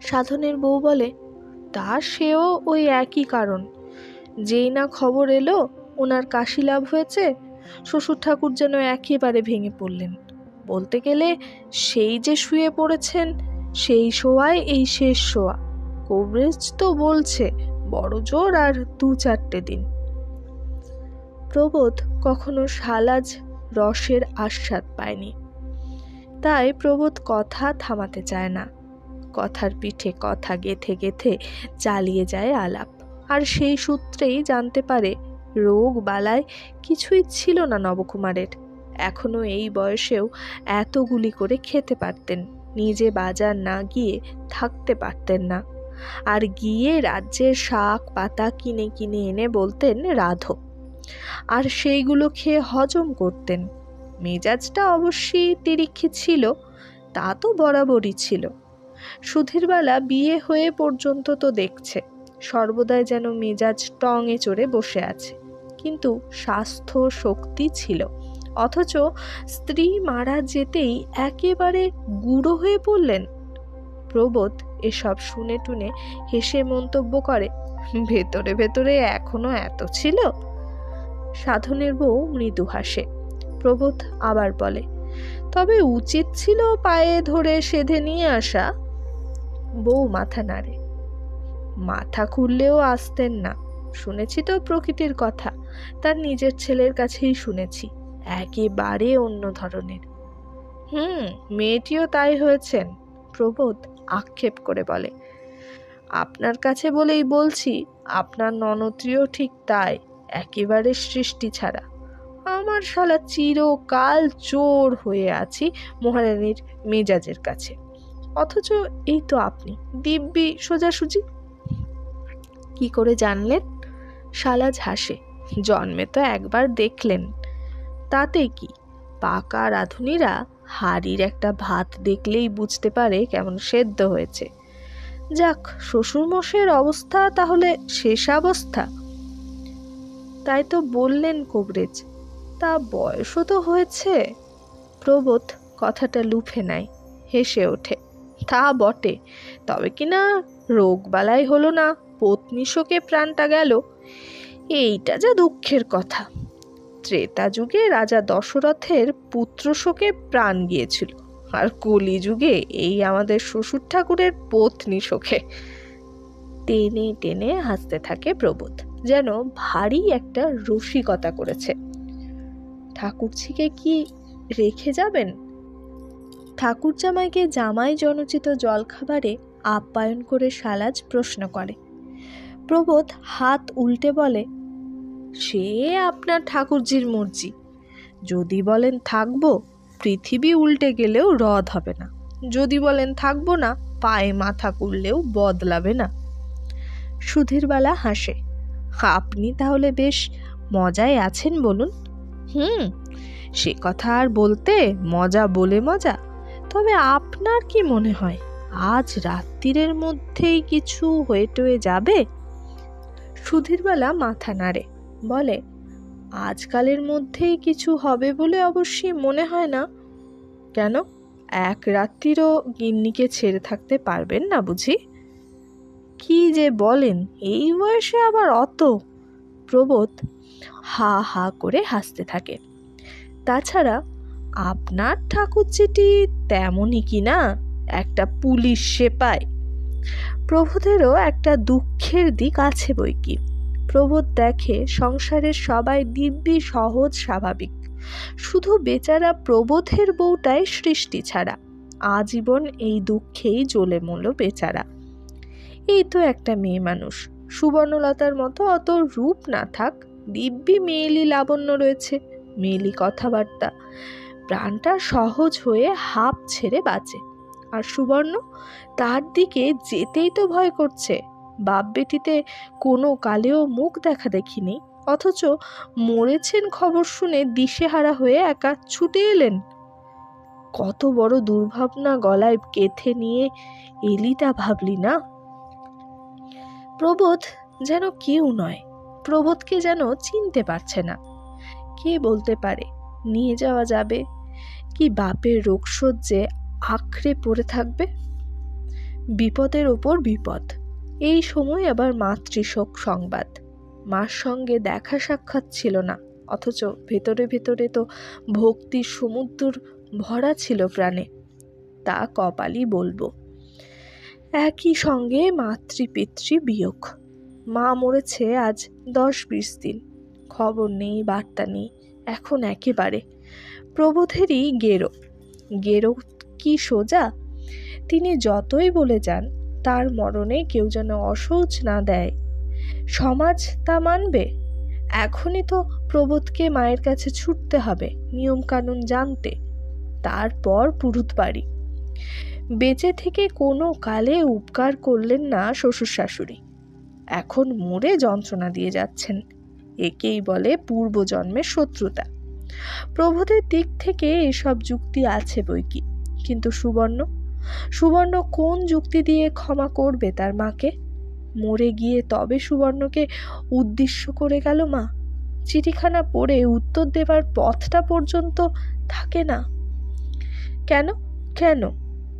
সাধনের বউ বলে, তা সেও ওই একই কারণ। যেই না খবর এলো ওনার কাশি লাভ হয়েছে, শ্বশুর ঠাকুর যেন একেবারে ভেঙে পড়লেন। বলতে গেলে সেই যে শুয়ে পড়েছেন, সেই শোয়ায় এই শেষ শোয়া। কবরেজ তো বলছে বড় জোর আর 2-4 দিন। প্রবোধ কখনো শালাজ রসের আস্বাদ পায়নি, তাই প্রবোধ কথা থামাতে চায় না। কথার পিঠে কথা গেথে গেথে চালিয়ে যায় আলাপ। আর সেই সূত্রেই জানতে পারে রোগ বালায় কিছুই ছিল না নবকুমারের। এখনো এই বয়সেও এতগুলি করে খেতে পারতেন, নিজে বাজার না গিয়ে থাকতে পারতেন না। আর গিয়ে রাজ্যের শাক পাতা কিনে কিনে এনে বলতেন রাধো, আর সেইগুলো খেয়ে হজম করতেন। মেজাজটা অবশ্যই তিরিক্ষি ছিল, তা তো বরাবরই ছিল। সুধীরবালা বিয়ে হয়ে পর্যন্ত তো দেখছে সর্বদাই যেন মেজাজ টঙে চড়ে বসে আছে, কিন্তু স্বাস্থ্য শক্তি ছিল। অথচ স্ত্রী মারা যেতেই একেবারে গুঁড়ো হয়ে পড়লেন। প্রবোধ এসব শুনে টুনে হেসে মন্তব্য করে, ভেতরে ভেতরে এখনো এত ছিল। সাধনের বউ মৃদু হাসে। প্রবোধ আবার বলে, তবে উচিত ছিল পায়ে ধরে সেধে নিয়ে আসা। বউ মাথা নাড়ে। মাথা খুললেও আসতেন না, শুনেছি তো প্রকৃতির কথা, তার নিজের ছেলের কাছেই শুনেছি, একেবারে অন্য ধরনের। মেয়েটিও তাই হয়েছেন, প্রবোধ আক্ষেপ করে বলে। আপনার কাছে বলেই বলছি, আপনার ননত্রীও ঠিক তাই, একেবারে সৃষ্টি ছাড়া। আমার শালা চিরকাল চোর হয়ে আছি মহারানীর মেজাজের কাছে, অথচ এই তো আপনি দিব্যি সোজাসুজি। কি করে জানলেন? শালাজ হাসে, জন্মে তো একবার দেখলেন, তাতে কি? পাকা রাঁধুনিরা হাড়ির একটা ভাত দেখলেই বুঝতে পারে কেমন সেদ্ধ হয়েছে। যাক, শ্বশুরমশাইয়ের অবস্থা তাহলে শেষাবস্থা। তাই তো বললেন কবরেজ, তা বয়সও তো হয়েছে। প্রবোধ কথাটা লুফে নেয়, হেসে ওঠে। তা বটে, তবে কিনা রোগবালাই হলো না, পত্নী শোকে প্রাণটা গেল, এইটা যা দুঃখের কথা। ত্রেতা যুগে রাজা দশরথের পুত্র শোকে প্রাণ গিয়েছিল, আর কলিযুগে এই আমাদের শ্বশুর ঠাকুরের পত্নী শোকে। টেনে টেনে হাসতে থাকে প্রবোধ, যেন ভারী একটা রসিকতা করেছে। ঠাকুরঝিকে কি রেখে যাবেন? ঠাকুর জামাইকে জামাই জনচিত জলখাবারে আপ্যায়ন করে শালাজ প্রশ্ন করে। প্রবোধ হাত উল্টে বলে, সে আপনার ঠাকুরজির মর্জি। যদি বলেন থাকবো, পৃথিবী উল্টে গেলেও রদ হবে না। যদি বলেন থাকবো না, পায়ে মাথা করলেও বদলাবে না। সুধীরবালা হাসে। আপনি তাহলে বেশ মজায় আছেন বলুন। সে কথা আর বলতে, মজা বলে মজা। তবে আপনার কি মনে হয় আজ রাত্রিরের মধ্যেই কিছু হয়ে টয়ে যাবে? সুধীরবালা মাথা নাড়ে, বলে, আজকালের মধ্যেই কিছু হবে বলে অবশ্যই মনে হয় না। কেন, এক রাত্রিরও গিন্নিকে ছেড়ে থাকতে পারবেন না বুঝি? কি যে বলেন, এই বয়সে আবার অত? প্রবোধ হা হা করে হাসতে থাকে। তাছাড়া আপনার ঠাকুরজিটি তেমনই কি না, একটা পুলিশ সেপাই। প্রবোধেরও একটা দুঃখের দিক আছে বই কি। প্রবোধ দেখে সংসারের সবাই দিব্যি সহজ স্বাভাবিক, শুধু বেচারা প্রবোধের বউটাই সৃষ্টি ছাড়া, আজীবন এই দুঃখেই জ্বলে মরল বেচারা। এই তো একটা মেয়ে মানুষ, সুবর্ণলতার মতো অত রূপ না থাক, দিব্যি মেয়েলি লাবণ্য রয়েছে, মেয়েলি কথাবার্তা, প্রাণটা সহজ হয়ে হাঁপ ছেড়ে বাঁচে। আর সুবর্ণ, তার দিকে যেতেই তো ভয় করছে। বাপ বেটিতে কোনো কালেও মুখ দেখা দেখিনি, অথচ মরেছেন খবর শুনে দিশেহারা হয়ে একা ছুটে এলেন। কত বড় দুর্ভাবনা গলায় কেথে নিয়ে এলি তা ভাবলি না? প্রবোধ যেন কেউ নয়, প্রবোধকে যেন চিনতে পারছে না। কে বলতে পারে নিয়ে যাওয়া যাবে, কি বাপের রোগসজ্জে আঁকড়ে পড়ে থাকবে? বিপদের ওপর বিপদ, এই সময় আবার মাতৃশোক সংবাদ। মার সঙ্গে দেখা সাক্ষাৎ ছিল না, অথচ ভেতরে ভেতরে তো ভক্তির সমুদ্র ভরা ছিল প্রাণে। তা কপালই বলবো। একই সঙ্গে মাতৃপিতৃ বিয়োগ। মা মরেছে আজ 10-20 দিন, খবর নেই, বার্তা নেই। এখন একেবারে প্রবোধেরই গেরো কি সোজা? তিনি যতই বলে যান তার মরণে কেউ যেন অশৌচ না দেয়, সমাজ তা মানবে? এখনই তো প্রবোধকে মায়ের কাছে ছুটতে হবে নিয়ম কানুন জানতে, তারপর পুরুত বাড়ি। বেঁচে থেকে কোনো কালে উপকার করলেন না শ্বশুর শাশুড়ি, এখন মরে যন্ত্রণা দিয়ে যাচ্ছেন। একেই বলে পূর্বজন্মের শত্রুতা। প্রবোধের দিক থেকে এসব যুক্তি আছে বৈকি, কিন্তু সুবর্ণ কোন যুক্তি দিয়ে ক্ষমা করবে তার মাকে? মরে গিয়ে তবে সুবর্ণকে উদ্দেশ্য করে গেল মা। চিঠিখানা পড়ে উত্তর দেবার পথটা পর্যন্ত থাকে না। কেন কেন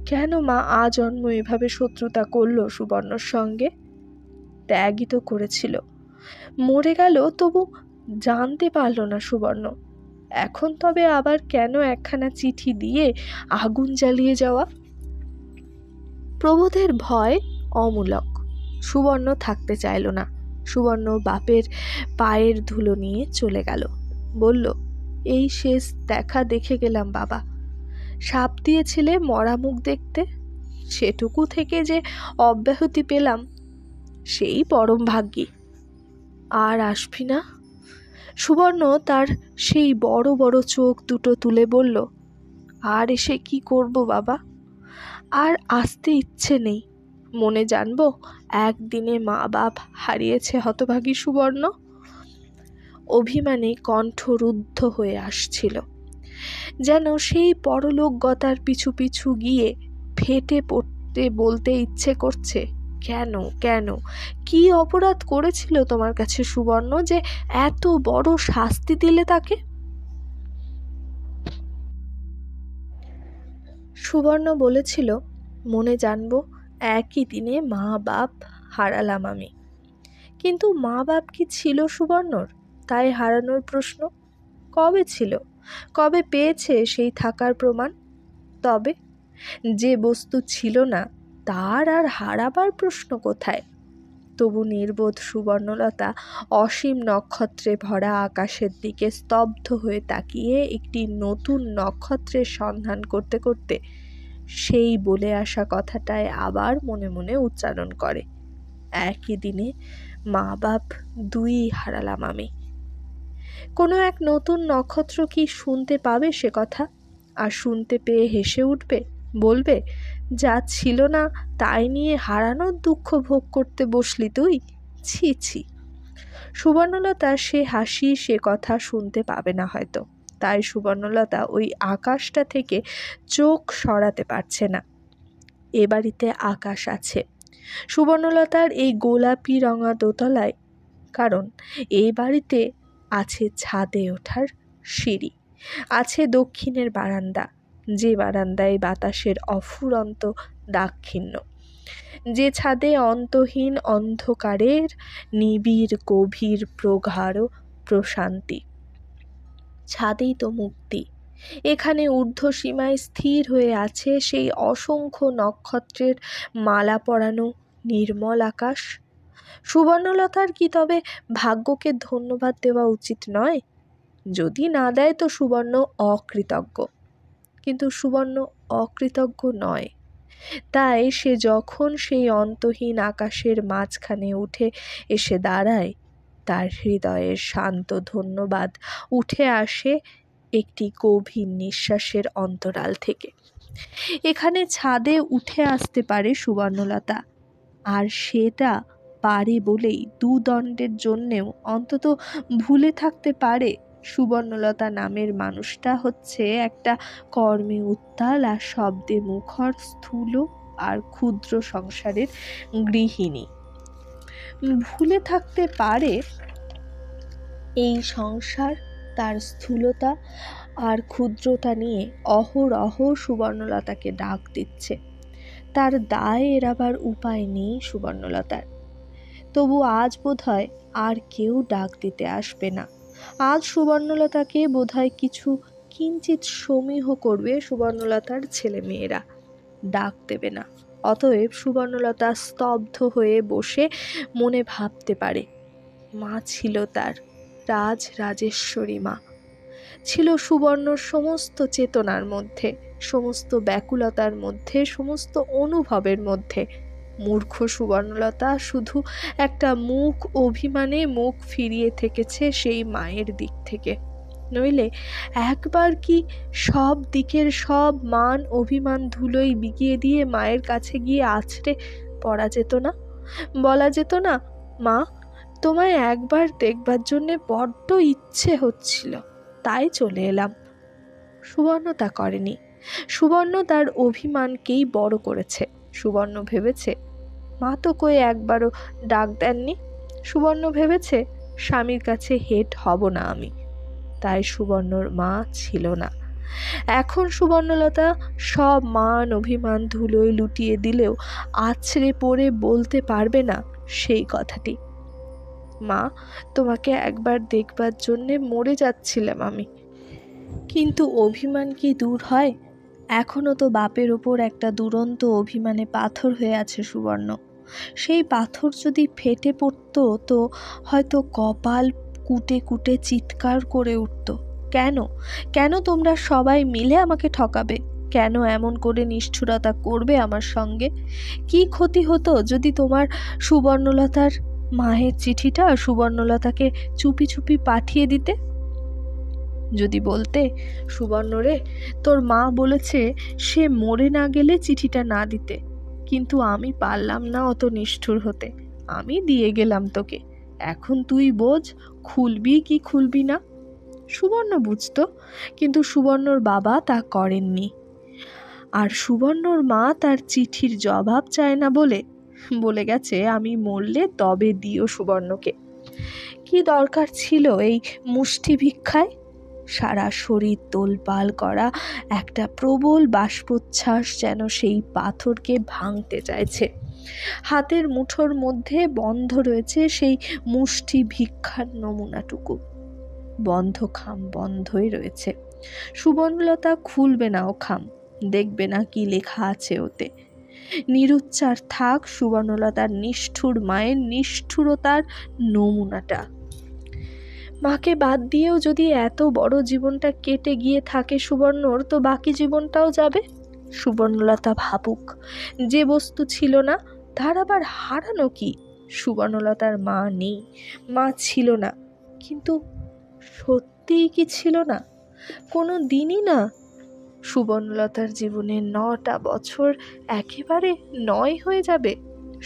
কেন মা আজন্ম এভাবে শত্রুতা করলো সুবর্ণর সঙ্গে? ত্যাগই তো করেছিল, মরে গেল তবু জানতে পারল না সুবর্ণ। এখন তবে আবার কেন একখানা চিঠি দিয়ে আগুন জ্বালিয়ে যাওয়া? প্রবোধের ভয় অমূলক। সুবর্ণ থাকতে চাইল না। সুবর্ণ বাপের পায়ের ধুলো নিয়ে চলে গেল। বলল, এই শেষ দেখা দেখে গেলাম বাবা। সাপ দিয়েছিলে মরা মুখ দেখতে, সেটুকু থেকে যে অব্যাহতি পেলাম সেই পরম ভাগ্যি। আর আসবি না? সুবর্ণ তার সেই বড় বড় চোখ দুটো তুলে বলল, আর এসে কি করব বাবা? আর আসতে ইচ্ছে নেই। মনে জানবো একদিনে মা বাপ হারিয়েছে হতভাগী সুবর্ণ। অভিমানে কণ্ঠ রুদ্ধ হয়ে আসছিল, যেন সেই পরলোকগতার পিছু পিছু গিয়ে ফেটে পড়তে বলতে ইচ্ছে করছে, কেন কেন কি অপরাধ করেছিল তোমার কাছে সুবর্ণ যে এত বড় শাস্তি দিলে তাকে? সুবর্ণ বলেছিল, মনে জানবো একই দিনে মা বাপ হারালাম আমি। কিন্তু মা বাপ কি ছিল সুবর্ণর, তাই হারানোর প্রশ্ন? কবে ছিল, কবে পেয়েছে সেই থাকার প্রমাণ? তবে যে বস্তু ছিল না তার আর হারাবার প্রশ্ন কোথায়? তবু নির্বোধ সুবর্ণলতা অসীম নক্ষত্রে ভরা আকাশের দিকে স্তব্ধ হয়ে তাকিয়ে একটি নতুন নক্ষত্রের সন্ধান করতে করতে সেই বলে আসা কথাটায় আবার মনে মনে উচ্চারণ করে, একই দিনে মা বাপ দুই হারালাম আমি। কোনো এক নতুন নক্ষত্র কি শুনতে পাবে সে কথা? আর শুনতে পেয়ে হেসে উঠবে, বলবে, যা ছিল না তাই নিয়ে হারানোর দুঃখ ভোগ করতে বসলি তুই? ছি ছি। সুবর্ণলতা সে হাসি সে কথা শুনতে পাবে না হয়তো, তাই সুবর্ণলতা ওই আকাশটা থেকে চোখ সরাতে পারছে না। এ বাড়িতে আকাশ আছে, সুবর্ণলতার এই গোলাপি রঙা দোতলায়, কারণ এই বাড়িতে আছে ছাদে ওঠার সিঁড়ি, আছে দক্ষিণের বারান্দা, যে বারান্দায় বাতাসের অফুরন্ত দাক্ষিণ্য, যে ছাদে অন্তহীন অন্ধকারের নিবিড় গভীর প্রগাঢ় প্রশান্তি। ছাদেই তো মুক্তি। এখানে ঊর্ধ্বসীমায় স্থির হয়ে আছে সেই অসংখ্য নক্ষত্রের মালা পরানো নির্মল আকাশ। সুবর্ণলতার কি তবে ভাগ্যকে ধন্যবাদ দেওয়া উচিত নয়? যদি না দেয় তো সুবর্ণ অকৃতজ্ঞ। কিন্তু সুবর্ণ অকৃতজ্ঞ নয়, তাই সে যখন সেই অন্তহীন আকাশের মাঝখানে উঠে এসে দাঁড়ায়, তার হৃদয়ের শান্ত ধন্যবাদ উঠে আসে একটি গভীর নিঃশ্বাসের অন্তরাল থেকে। এখানে ছাদে উঠে আসতে পারে সুবর্ণলতা, আর সেটা পারে বলেই দুদণ্ডের জন্যেও অন্তত ভুলে থাকতে পারে সুবর্ণলতা নামের মানুষটা হচ্ছে একটা কর্মে উত্তাল আর শব্দে মুখর স্থূল আর ক্ষুদ্র সংসারের গৃহিণী। ভুলে থাকতে পারে এই সংসার তার স্থূলতা আর ক্ষুদ্রতা নিয়ে অহরহ সুবর্ণলতাকে ডাক দিচ্ছে। তার দায় এড়াবার উপায় নেই সুবর্ণলতার। তবু আজ বোধহয় আর কেউ ডাক দিতে আসবে না। আজ সুবর্ণলতাকে বোধহয় কিছু কিঞ্চিত সমীহ করবে সুবর্ণলতার ছেলে মেয়েরা, ডাক দেবে না। অতএব সুবর্ণলতা স্তব্ধ হয়ে বসে মনে ভাবতে পারে, মা ছিল তার, রাজরাজেশ্বরী মা ছিল সুবর্ণর সমস্ত চেতনার মধ্যে, সমস্ত ব্যাকুলতার মধ্যে, সমস্ত অনুভবের মধ্যে। মূর্খ সুবর্ণলতা শুধু একটা মুখ অভিমানে মুখ ফিরিয়ে থেকেছে সেই মায়ের দিক থেকে। নইলে একবার কি সব দিকের সব মান অভিমান ধুলোই বিগিয়ে দিয়ে মায়ের কাছে গিয়ে আছড়ে পড়া যেত না? বলা যেত না, মা তোমায় একবার দেখবার জন্যে বড্ড ইচ্ছে হচ্ছিল, তাই চলে এলাম। সুবর্ণ তা করেনি। সুবর্ণ তার অভিমানকেই বড় করেছে। সুবর্ণ ভেবেছে, মা তো কই একবারও ডাক দেননি। সুবর্ণ ভেবেছে, স্বামীর কাছে হেট হব না আমি। তাই সুবর্ণর মা ছিল না। এখন সুবর্ণলতা সব মান অভিমান ধুলোয় লুটিয়ে দিলেও আছড়ে পড়ে বলতে পারবে না সেই কথাটি, মা তোমাকে একবার দেখবার জন্যে মরে যাচ্ছিলাম আমি। কিন্তু অভিমান কি দূর হয়? এখনও তো বাপের ওপর একটা দুরন্ত অভিমানে পাথর হয়ে আছে সুবর্ণ। সেই পাথর যদি ফেটে পড়তো তো হয়তো কপাল কুটে কুটে চিৎকার করে উঠত, কেন কেন তোমরা সবাই মিলে আমাকে ঠকাবে? কেন এমন করে নিষ্ঠুরতা করবে আমার সঙ্গে? কি ক্ষতি হতো যদি তোমার সুবর্ণলতার মায়ের চিঠিটা সুবর্ণলতাকে চুপি চুপি পাঠিয়ে দিতে? যদি বলতে, সুবর্ণ রে, তোর মা বলেছে সে মরে না গেলে চিঠিটা না দিতে, কিন্তু আমি পারলাম না অত নিষ্ঠুর হতে, আমি দিয়ে গেলাম তোকে, এখন তুই বোঝ খুলবি কি খুলবি না। সুবর্ণ বুঝত, কিন্তু সুবর্ণর বাবা তা করেননি। আর সুবর্ণর মা তার চিঠির জবাব চায় না বলে গেছে, আমি মরলে তবে দিও সুবর্ণকে। কি দরকার ছিল এই মুষ্টি ভিক্ষায়? সারা শরীর তোলপাল করা একটা প্রবল বাষ্পোচ্ছ্বাস যেন সেই পাথরকে ভাঙতে চাইছে। হাতের মুঠোর মধ্যে বন্ধ রয়েছে সেই মুষ্টি ভিক্ষার নমুনাটুকু। বন্ধ খাম বন্ধই রয়েছে। সুবর্ণলতা খুলবে না ও খাম, দেখবে না কি লেখা আছে ওতে। নিরুচ্চার থাক সুবর্ণলতার নিষ্ঠুর মায়ের নিষ্ঠুরতার নমুনাটা। মাকে বাদ দিয়েও যদি এত বড় জীবনটা কেটে গিয়ে থাকে সুবর্ণর, তো বাকি জীবনটাও যাবে। সুবর্ণলতা ভাবুক, যে বস্তু ছিল না তার আবার হারানো কি? সুবর্ণলতার মা নেই, মা ছিল না, কিন্তু সত্যিই কি ছিল না? কোনো দিনই না। সুবর্ণলতার জীবনে 9টা বছর একেবারে 9 হয়ে যাবে।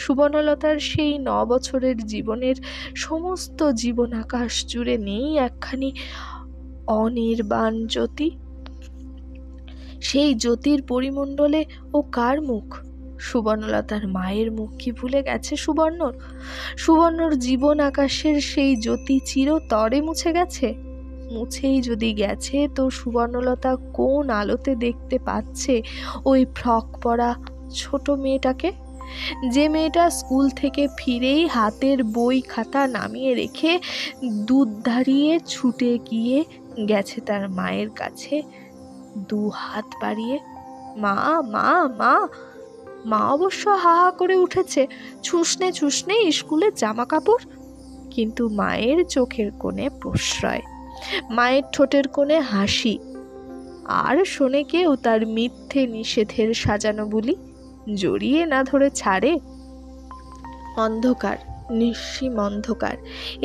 সুবর্ণলতার সেই 9 বছরের জীবনের সমস্ত জীবন আকাশ জুড়ে নেই একখানি অনির্বাণ জ্যোতি? সেই জ্যোতির পরিমণ্ডলে ও কার মুখ? সুবর্ণলতার মায়ের মুখ কি ভুলে গেছে সুবর্ণর? সুবর্ণর জীবন আকাশের সেই জ্যোতি চিরতরে মুছে গেছে? মুছেই যদি গেছে, তো সুবর্ণলতা কোন আলোতে দেখতে পাচ্ছে ওই ফ্রক পরা ছোট মেয়েটাকে? যে মেয়েটা স্কুল থেকে ফিরেই হাতের বই খাতা নামিয়ে রেখে দুধ দাঁড়িয়ে ছুটে গিয়ে গেছে তার মায়ের কাছে, 2 হাত বাড়িয়ে, মা মা মা। মা অবশ্য হা হা করে উঠেছে, ছুঁসনে ছুঁসনে স্কুলের জামা কাপড়। কিন্তু মায়ের চোখের কোণে প্রশ্রয়, মায়ের ঠোঁটের কোণে হাসি। আর শোনে কেউ তার মিথ্যে নিষেধের সাজানো বুলি? জড়িয়ে না ধরে ছাড়ে। অন্ধকার, নিঃসীম অন্ধকার।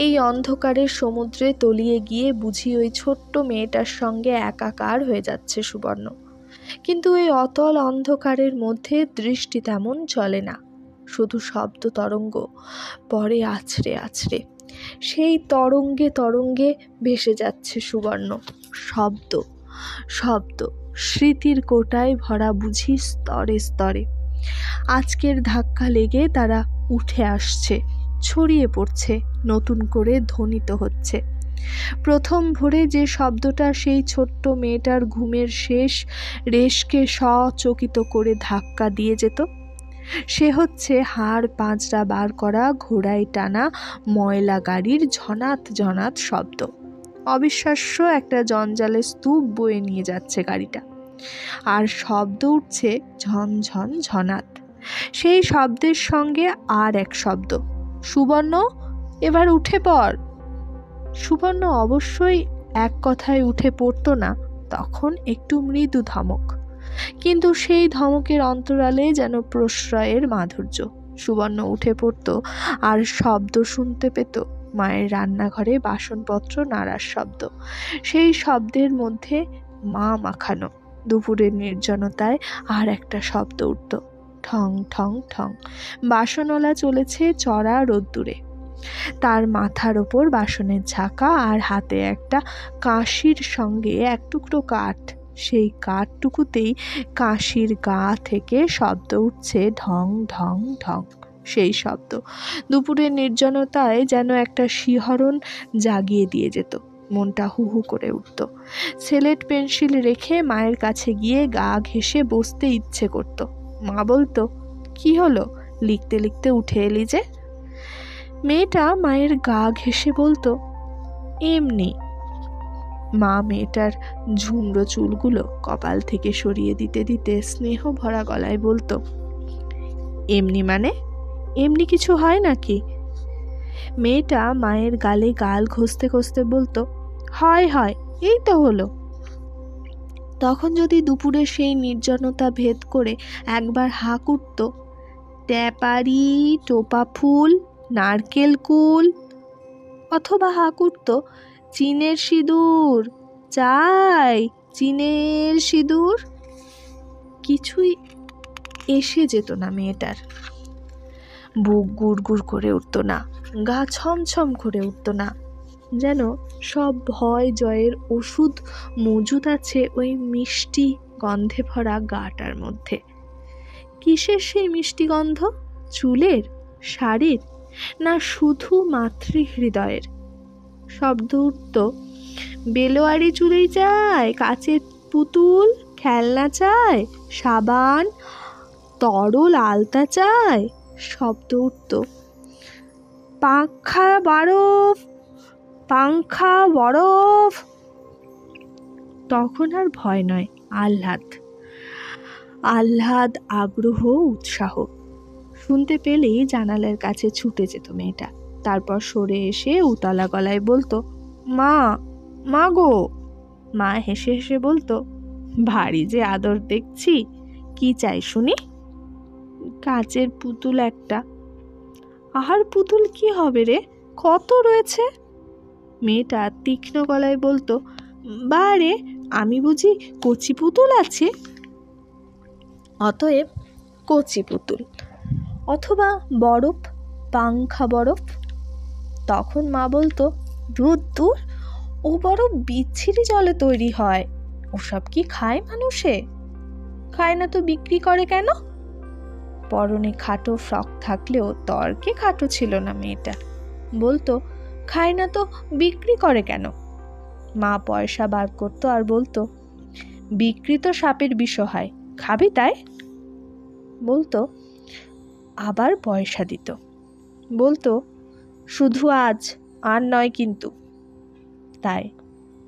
এই অন্ধকারের সমুদ্রে তলিয়ে গিয়ে বুঝি ওই ছোট্ট মেয়েটার সঙ্গে একাকার হয়ে যাচ্ছে সুবর্ণ। কিন্তু এই অতল অন্ধকারের মধ্যে দৃষ্টি তেমন চলে না, শুধু শব্দ তরঙ্গ পরে আছড়ে আছড়ে। সেই তরঙ্গে তরঙ্গে ভেসে যাচ্ছে সুবর্ণ। শব্দ, শব্দ, স্মৃতির কোটায় ভরা বুঝি স্তরে স্তরে। আজকের ধাক্কা লেগে তারা উঠে আসছে, ছড়িয়ে পড়ছে, নতুন করে ধ্বনিত হচ্ছে। প্রথম ভোরে যে শব্দটা সেই ছোট্ট মেয়েটার ঘুমের শেষ রেশকে সচকিত করে ধাক্কা দিয়ে যেত, সে হচ্ছে হাড় পাঁজরা বার করা ঘোড়ায় টানা ময়লা গাড়ির ঝনাত ঝনাত শব্দ। অবিশ্বাস্য একটা জঞ্জালের স্তূপ বয়ে নিয়ে যাচ্ছে গাড়িটা, আর শব্দ উঠছে ঝনঝন ঝনাত। সেই শব্দের সঙ্গে আর এক শব্দ, সুবর্ণ এবার উঠে পড়। সুবর্ণ অবশ্যই এক কথায় উঠে পড়তো না, তখন একটু মৃদু ধমক, কিন্তু সেই ধমকের অন্তরালে যেন প্রশ্রয়ের মাধুর্য। সুবর্ণ উঠে পড়ত আর শব্দ শুনতে পেত, মায়ের রান্নাঘরে বাসনপত্র নাড়ার শব্দ। সেই শব্দের মধ্যে মা মাখানো। দুপুরের নির্জনতায় আর একটা শব্দ উঠত, ঠং ঠং ঠং। বাসনওয়ালা চলেছে চড়া রোদ্দুরে, তার মাথার ওপর বাসনের ঝাঁকা, আর হাতে একটা কাঁশির সঙ্গে এক টুকরো কাঠ। সেই কাঠটুকুতেই কাঁশির গা থেকে শব্দ উঠছে ঢং ঢং ঢং। সেই শব্দ দুপুরের নির্জনতায় যেন একটা শিহরণ জাগিয়ে দিয়ে যেত, মনটা হু হু করে উঠত। স্লেট পেন্সিল রেখে মায়ের কাছে গিয়ে গা ঘেঁষে বসতে ইচ্ছে করত। মা বলতো, কি হলো, লিখতে লিখতে উঠে এলি যে? মেয়েটা মায়ের গা ঘেঁষে বলতো, এমনি। মা মেয়েটার ঝুমড়ো চুলগুলো কপাল থেকে সরিয়ে দিতে দিতে স্নেহ ভরা গলায় বলতো, এমনি মানে? এমনি কিছু হয় নাকি? মেয়েটা মায়ের গালে গাল ঘষতে ঘষতে বলতো, হয় হয়, এই তো হলো। তখন যদি দুপুরে সেই নির্জনতা ভেদ করে একবার হাঁক উঠত, ট্যাপারি, টোপা ফুল, নারকেল কুল, অথবা হাঁক উঠত, চিনের সিঁদুর চাই, চিনের সিঁদুর, কিছুই এসে যেত না মেয়েটার। বুক গুড় গুড় করে উঠত না, গা ছমছম করে উঠত না, যেন সব ভয় জয়ের ওষুধ মজুদ আছে ওই মিষ্টি গন্ধে ভরা গাটার মধ্যে। কিসের সেই মিষ্টি গন্ধ? চুলের, শাড়ির, না শুধু মাতৃহৃদয়ের? শব্দ উঠত, বেলোয়ারি চুড়ি চাই, কাচের পুতুল, খেলনা চাই, সাবান, তরল আলতা চাই। শব্দ উঠত, পাখা বরফ, পাংখা বরফ। তখন আর ভয় নয়, আহ্লাদ, আহ্লাদ, আগ্রহ, উৎসাহ। শুনতে পেলেই জানালার কাছে ছুটে যেত মেয়েটা, তারপর সরে এসে উতলা গলায় বলতো, মা, মা গো। মা হেসে হেসে বলতো, ভারী যে আদর দেখছি, কি চাই শুনি? কাচের পুতুল একটা। আহার পুতুল কি হবে রে, কত রয়েছে? মেয়েটা তীক্ষ্ণ গলায় বলতো, বারে, আমি বুঝি কচি পুতুল আছে? অতএব কচি পুতুল, অথবা বরফ, পাংখা বরফ। তখন মা বলতো, দূর, ও বরফ বিচ্ছিরি জলে তৈরি হয়, ওসব কি খায় মানুষে? খায় না তো বিক্রি করে কেন? পরনে খাটো ফ্রক থাকলেও তর্কে খাটো ছিল না মেয়েটা। বলতো, খায় না তো বিক্রি করে কেন? মা পয়সা বার করতো আর বলতো, বিক্রি তো সাপের বিষ হয়, খাবি তাই? বলতো, আবার পয়সা দিত। বলতো, শুধু আজ, আর নয় কিন্তু।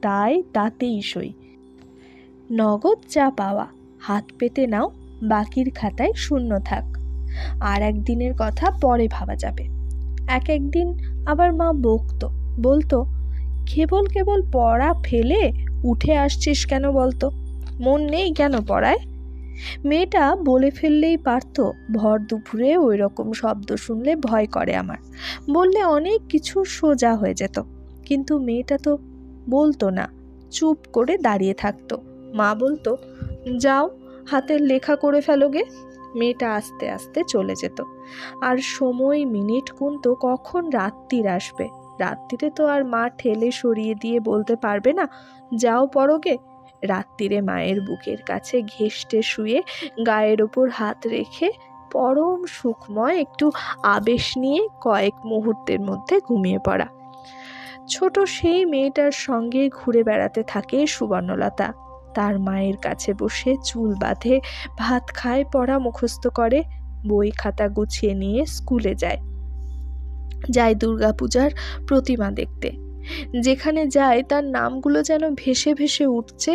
তাই তাতেই সই। নগদ যা পাওয়া হাত পেতে নাও, বাকির খাতায় শূন্য থাক, আর একদিনের কথা পরে ভাবা যাবে। একদিন আবার মা বকতো, বলতো, কেবল পড়া ফেলে উঠে আসছিস কেন বলতো? মন নেই কেন পড়ায়? মেয়েটা বলে ফেললেই পারত, ভর দুপুরে ওই রকম শব্দ শুনলে ভয় করে আমার, বললে অনেক কিছু সোজা হয়ে যেত। কিন্তু মেয়েটা তো বলতো না, চুপ করে দাঁড়িয়ে থাকতো। মা বলতো, যাও হাতের লেখা করে ফেলোগে। মেয়েটা আস্তে আস্তে চলে যেত। আর সময় মিনিট গুনতো কখন রাত্রির আসবে। রাত্রিরে তো আর মা ঠেলে সরিয়ে দিয়ে বলতে পারবে না, যাও পড়োগে। রাত্রিরে মায়ের বুকের কাছে ঘেঁষটে শুয়ে গায়ের ওপর হাত রেখে পরম সুখময় একটু আবেশ নিয়ে কয়েক মুহূর্তের মধ্যে ঘুমিয়ে পড়া। ছোট সেই মেয়েটার সঙ্গে ঘুরে বেড়াতে থাকে সুবর্ণলতা। তার মায়ের কাছে বসে চুল বাঁধে, ভাত খায়, পড়া মুখস্থ করে, বই খাতা গুছিয়ে নিয়ে স্কুলে যায় দুর্গাপূজার প্রতিমা দেখতে। যেখানে যায় তার নামগুলো যেন ভেসে ভেসে উঠছে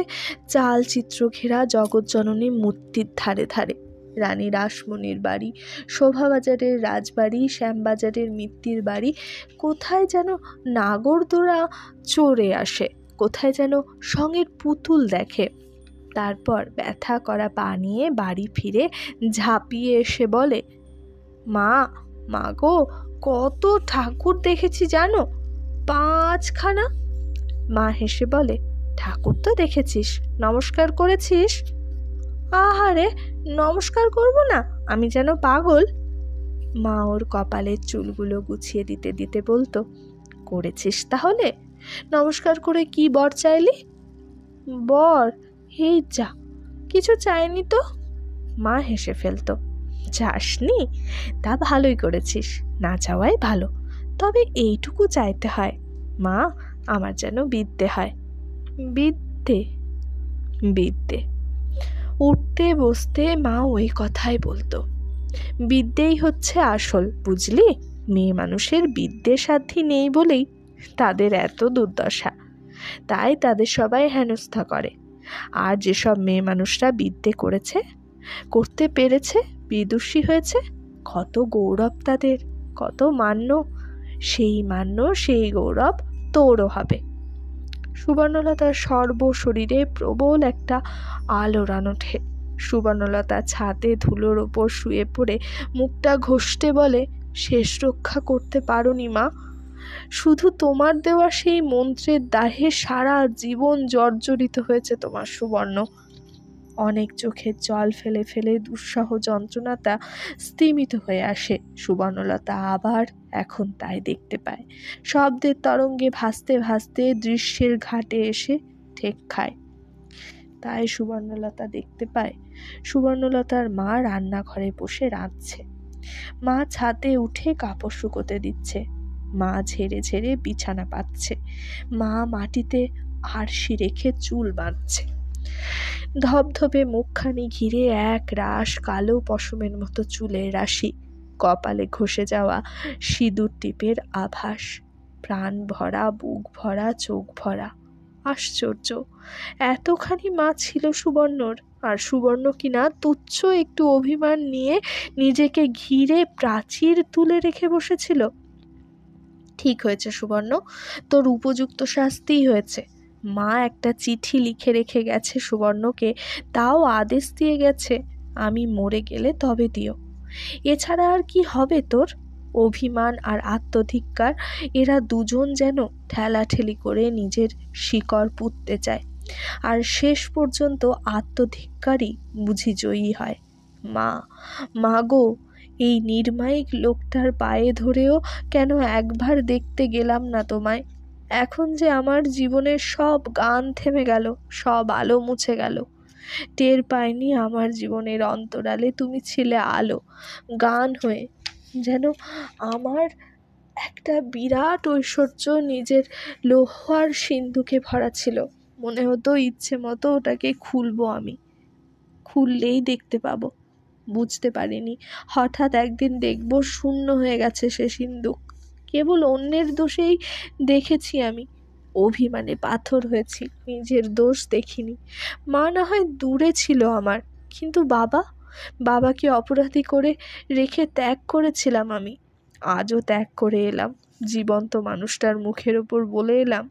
চালচিত্র ঘেরা জগৎজননী মূর্তির ধারে ধারে। রানী রাসমণির বাড়ি, শোভাবাজারের রাজবাড়ি, শ্যামবাজারের মিত্তির বাড়ি, কোথায় যেন নাগরদোলা চড়ে আসে, কোথায় যেন সঙ্গের পুতুল দেখে। তারপর ব্যথা করা পা নিয়ে বাড়ি ফিরে ঝাঁপিয়ে এসে বলে, মা, মা গো, কত ঠাকুর দেখেছি জানো, 5খানা। মা হেসে বলে, ঠাকুর তো দেখেছিস, নমস্কার করেছিস? আহারে, নমস্কার করব না, আমি যেন পাগল। মা ওর কপালের চুলগুলো গুছিয়ে দিতে দিতে বলতো, করেছিস তাহলে? নমস্কার করে কি বর চাইলি? বর? এই যা, কিছু চাইনি তো। মা হেসে ফেলতো, যাসনি? তা ভালোই করেছিস, না চাওয়াই ভালো। তবে এইটুকু চাইতে হয়, মা, আমার যেন বিদ্যে হয়। বিদ্যে? বিদ্যে। উঠতে বসতে মা ওই কথাই বলতো। বিদ্যেই হচ্ছে আসল, বুঝলি? মেয়ে মানুষের বিদ্যে সাধ্যি নেই বলেই তাদের এত দুর্দশা। তাই তাদের সবাই হেনস্থা করে। আর যেসব মেয়ে মানুষরা বিদ্যে করতে পেরেছে, বিদুষী হয়েছে, কত গৌরব তাদের, কত মান্য। সেই মান্য, সেই গৌরব তোরও হবে। সুবর্ণলতার সর্বশরীরে প্রবল একটা আলোড়ন ওঠে। সুবর্ণলতা ছাদে ধুলোর ওপর শুয়ে পড়ে মুখটা ঘষতে বলে, শেষ রক্ষা করতে পারোনি মা। শুধু তোমার দেওয়া সেই মন্ত্রের দাহে সারা জীবন জর্জরিত হয়েছে তোমার সুবর্ণ। অনেক চোখের জল ফেলে ফেলে দুঃসহ যন্ত্রণাটা স্তিমিত হয়ে আসে। সুবর্ণলতা আবার এখন তাই দেখতে পায়, শব্দের তরঙ্গে ভাসতে ভাসতে দৃশ্যের ঘাটে এসে ঠেক খায়। তাই সুবর্ণলতা দেখতে পায় সুবর্ণলতার মা রান্নাঘরে বসে রাঁধছে, মা ছাদে উঠে কাপড় শুকোতে দিচ্ছে, মা ঝেড়ে ঝেড়ে বিছানা পাতছে, মা মাটিতে আরশি রেখে চুল বাঁধছে। ধবধবে মুখখানি ঘিরে এক রাশ কালো পশমের মতো চুলের রাশি, কপালে ঘষে যাওয়া সিঁদুর টিপের আভাস, প্রাণ ভরা, বুক ভরা, চোখ ভরা। আশ্চর্য, এতখানি মা ছিল সুবর্ণর, আর সুবর্ণ কিনা তুচ্ছ একটু অভিমান নিয়ে নিজেকে ঘিরে প্রাচীর তুলে রেখে বসেছিল। ঠিক হয়েছে সুবর্ণ, তোর উপযুক্ত শাস্তিই হয়েছে। মা একটা চিঠি লিখে রেখে গেছে সুবর্ণকে, তাও আদেশ দিয়ে গেছে, আমি মরে গেলে তবে দিও। এছাড়া আর কি হবে তোর? অভিমান আর আত্মধিক্কার, এরা দুজন যেন ঠেলাঠেলি করে নিজের শিকড় পুঁততে চায়, আর শেষ পর্যন্ত আত্মধিক্কারই বুঝি জয়ী হয়। মা, মা গো, এই নির্মায়িক লোকটার পায়ে ধরেও কেন একবার দেখতে গেলাম না তোমায়? এখন যে আমার জীবনের সব গান থেমে গেল, সব আলো মুছে গেল। টের পাইনি আমার জীবনের অন্তরালে তুমি ছিলে আলো, গান হয়ে, যেন আমার একটা বিরাট ঐশ্বর্য নিজের লোহার সিন্ধুকে ভরা ছিল। মনে হতো ইচ্ছে মতো ওটাকে খুলবো আমি, খুললেই দেখতে পাবো। বুঝতে পারিনি, হঠাৎ একদিন দেখব শূন্য হয়ে গেছে সে সিন্ধুক। কেবল অন্যের দোষেই দেখেছি আমি, অভিমানে পাথর হয়েছি, নিজের দোষ দেখিনি। মা না হয় দূরে ছিল আমার, কিন্তু বাবাকে অপরাধী করে রেখে ত্যাগ করেছিলাম আমি। আজও ত্যাগ করে এলাম, জীবন্ত মানুষটার মুখের ওপর বলে এলাম,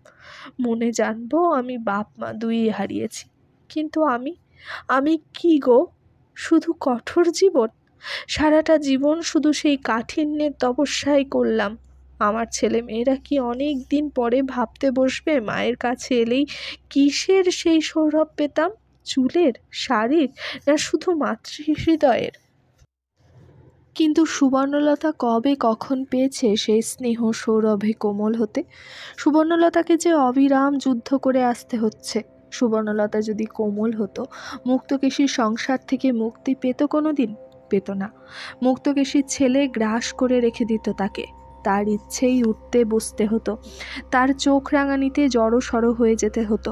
মনে জানবো আমি বাপ মা দুই হারিয়েছি। কিন্তু আমি কি গো? শুধু কঠোর জীবন, সারাটা জীবন শুধু সেই কাঠিন্যের তপস্যাই করলাম। আমার ছেলে মেয়েরা কি অনেক দিন পরে ভাবতে বসবে মায়ের কাছে এলেই কিসের সেই সৌরভ পেতাম, চুলের, শাড়ির, না শুধু মাতৃহৃদয়ের? কিন্তু সুবর্ণলতা কবে কখন পেয়েছে সেই স্নেহ সৌরভে কোমল হতে? সুবর্ণলতাকে যে অবিরাম যুদ্ধ করে আসতে হচ্ছে। সুবর্ণলতা যদি কোমল হতো, মুক্তকেশীর সংসার থেকে মুক্তি পেত কোনো দিন? পেত না। মুক্তকেশীর ছেলে গ্রাস করে রেখে দিত তাকে। তার ইচ্ছেই উঠতে বসতে হতো, তার চোখ রাঙানিতে জড়সড় হয়ে যেতে হতো,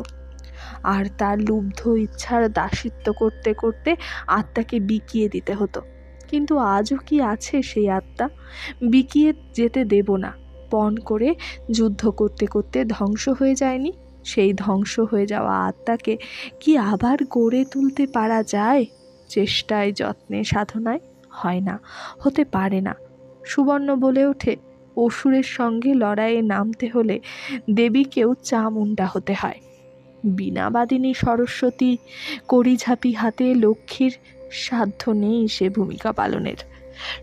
আর তার লুব্ধ ইচ্ছার দাসিত্ব করতে করতে আত্মাকে বিকিয়ে দিতে হতো। কিন্তু আজও কি আছে সেই আত্মা? বিকিয়ে যেতে দেব না। পণ করে যুদ্ধ করতে করতে ধ্বংস হয়ে যায়নি? সেই ধ্বংস হয়ে যাওয়া আত্মাকে কি আবার গড়ে তুলতে পারা যায়? চেষ্টায়, যত্নে, সাধনায়? হয় না, হতে পারে না। সুবর্ণ বলে ওঠে, অসুরের সঙ্গে লড়াইয়ে নামতে হলে দেবীকেও চামুণ্ডা হতে হয়। বীণাবাদিনী সরস্বতী কড়িঝাঁপি হাতে লক্ষ্মীর সাধ্য নেই সে ভূমিকা পালনের।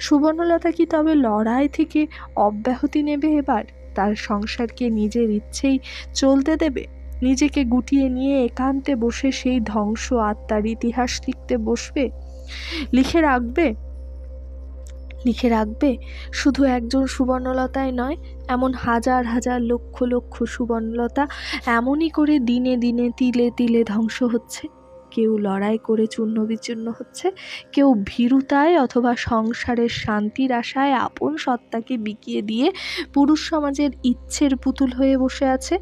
সুবর্ণলতা কি তবে লড়াই থেকে অব্যাহতি নেবে এবার? তার সংসারকে নিজের ইচ্ছেই চলতে দেবে? নিজেকে গুটিয়ে নিয়ে একান্তে বসে সেই ধ্বংস আত্মার ইতিহাস লিখতে বসবে? লিখে রাখবে শুধু একজন সুবর্ণলতাই নয়, এমন হাজার হাজার লক্ষ লক্ষ সুবর্ণলতা এমনই করে দিনে দিনে তিলে তিলে ধ্বংস হচ্ছে। কেউ লড়াই করে চূর্ণ বিচূর্ণ হচ্ছে, কেউ ভীরুতায় অথবা সংসারের শান্তির আশায় আপন সত্তাকে বিকিয়ে দিয়ে পুরুষ সমাজের ইচ্ছের পুতুল হয়ে বসে আছে।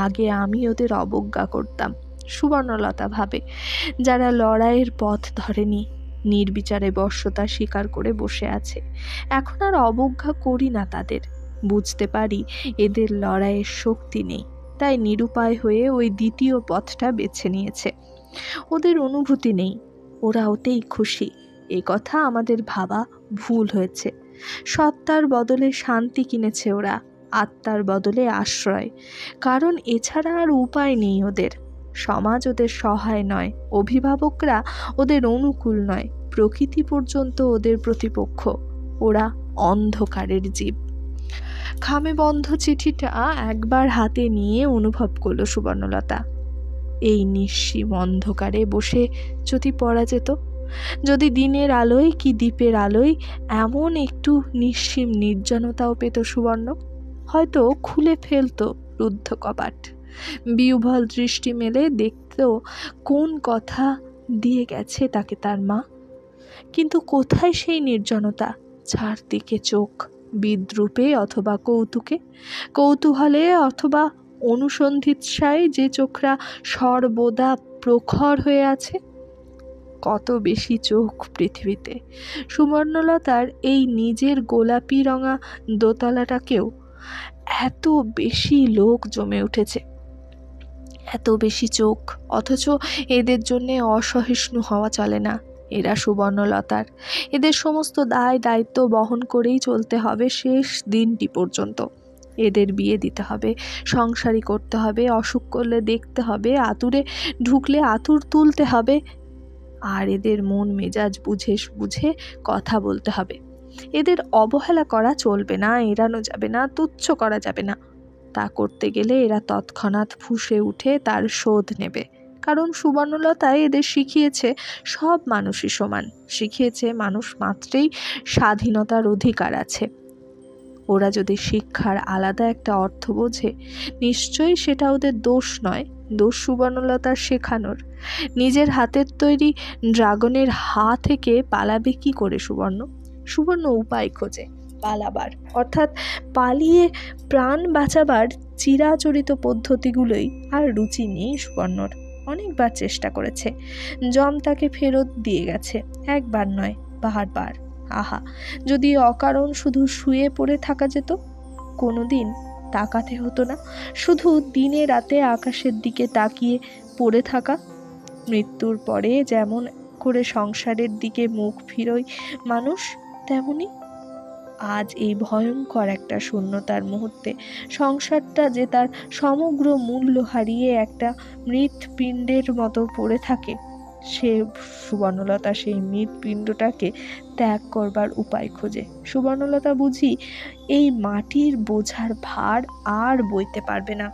আগে আমি ওদের অবজ্ঞা করতাম, সুবর্ণলতা ভাবে, যারা লড়াইয়ের পথ ধরেনি, নির্বিচারে বশ্যতা স্বীকার করে বসে আছে। এখন আর অবজ্ঞা করি না তাদের। বুঝতে পারি এদের লড়াইয়ের শক্তি নেই, তাই নিরুপায় হয়ে ওই দ্বিতীয় পথটা বেছে নিয়েছে। ওদের অনুভূতি নেই, ওরা ওতেই খুশি। এ কথা আমাদের ভাবা ভুল হয়েছে। সত্তার বদলে শান্তি কিনেছে ওরা, আত্মার বদলে আশ্রয়। কারণ এছাড়া আর উপায় নেই ওদের। সমাজ ওদের সহায় নয়, অভিভাবকরা ওদের অনুকূল নয়, প্রকৃতি পর্যন্ত ওদের প্রতিপক্ষ। ওরা অন্ধকারের জীব। খামে বন্ধ চিঠিটা একবার হাতে নিয়ে অনুভব করল সুবর্ণলতা। এই নিঃসীম অন্ধকারে বসে যদি পড়া যেত, যদি দিনের আলোয় কি দ্বীপের আলোয় এমন একটু নিঃসীম নির্জনতাও পেত সুবর্ণ, হয়তো খুলে ফেলত রুদ্ধ কপাট, বিহ্বল দৃষ্টি মেলে দেখত কোন কথা দিয়ে গেছে তাকে তার মা। কিন্তু কোথায় সেই নির্জনতা? চারদিকে চোখ, বিদ্রূপে অথবা কৌতুকে, কৌতূহলে অথবা অনুসন্ধিৎসায় যে চোখরা সর্বদা প্রখর হয়ে আছে। কত বেশি চোখ পৃথিবীতে! সুবর্ণলতার এই নিজের গোলাপি রঙা দোতলাটাকেও এত বেশি লোক জমে উঠেছে, এত বেশি চোখ, অথচ এদের জন্যে অসহিষ্ণু হওয়া চলে না। এরা সুবর্ণলতার, এদের সমস্ত দায় দায়িত্ব বহন করেই চলতে হবে শেষ দিনটি পর্যন্ত। এদের বিয়ে দিতে হবে, সংসারী করতে হবে, অসুখ করলে দেখতে হবে, আতুরে ঢুকলে আতুর তুলতে হবে, আর এদের মন মেজাজ বুঝে বুঝে কথা বলতে হবে। এদের অবহেলা করা চলবে না, এড়ানো যাবে না, তুচ্ছ করা যাবে না। তা করতে গেলে এরা তৎক্ষণাৎ ফুঁসে উঠে তার শোধ নেবে। কারণ সুবর্ণলতায় এদের শিখিয়েছে সব মানুষই সমান, শিখিয়েছে মানুষ মাত্রেই স্বাধীনতার অধিকার আছে। ওরা যদি শিক্ষার আলাদা একটা অর্থ বোঝে, নিশ্চয়ই সেটা ওদের দোষ নয়, দোষ সুবর্ণলতার শেখানোর। নিজের হাতের তৈরি ড্রাগনের থেকে পালাবে কি করে সুবর্ণ? সুবর্ণ উপায় খোঁজে পালাবার, অর্থাৎ পালিয়ে প্রাণ বাঁচাবার চিরাচরিত পদ্ধতিগুলোই আর রুচি নেই সুবর্ণর। অনেকবার চেষ্টা করেছে, যম তাকে ফেরত দিয়ে গেছে, একবার নয় বারবার। আহা, যদি অকারণ শুধু শুয়ে পড়ে থাকা যেত, কোনো দিন তাকাতে হতো না, শুধু দিনে রাতে আকাশের দিকে তাকিয়ে পড়ে থাকা। মৃত্যুর পরে যেমন করে সংসারের দিকে মুখ ফিরোয় মানুষ, তেমনি আজ এই ভয়ঙ্কর একটা শূন্যতার মুহূর্তে সংসারটা যে তার সমগ্র মূল্য হারিয়ে একটা মৃৎপিণ্ডের মতো পড়ে থাকে, সে সুবর্ণলতা সেই মৃৎপিণ্ডটাকে ত্যাগ করবার উপায় খোঁজে। সুবর্ণলতা বুঝি এই মাটির বোঝার ভার আর বইতে পারবে না।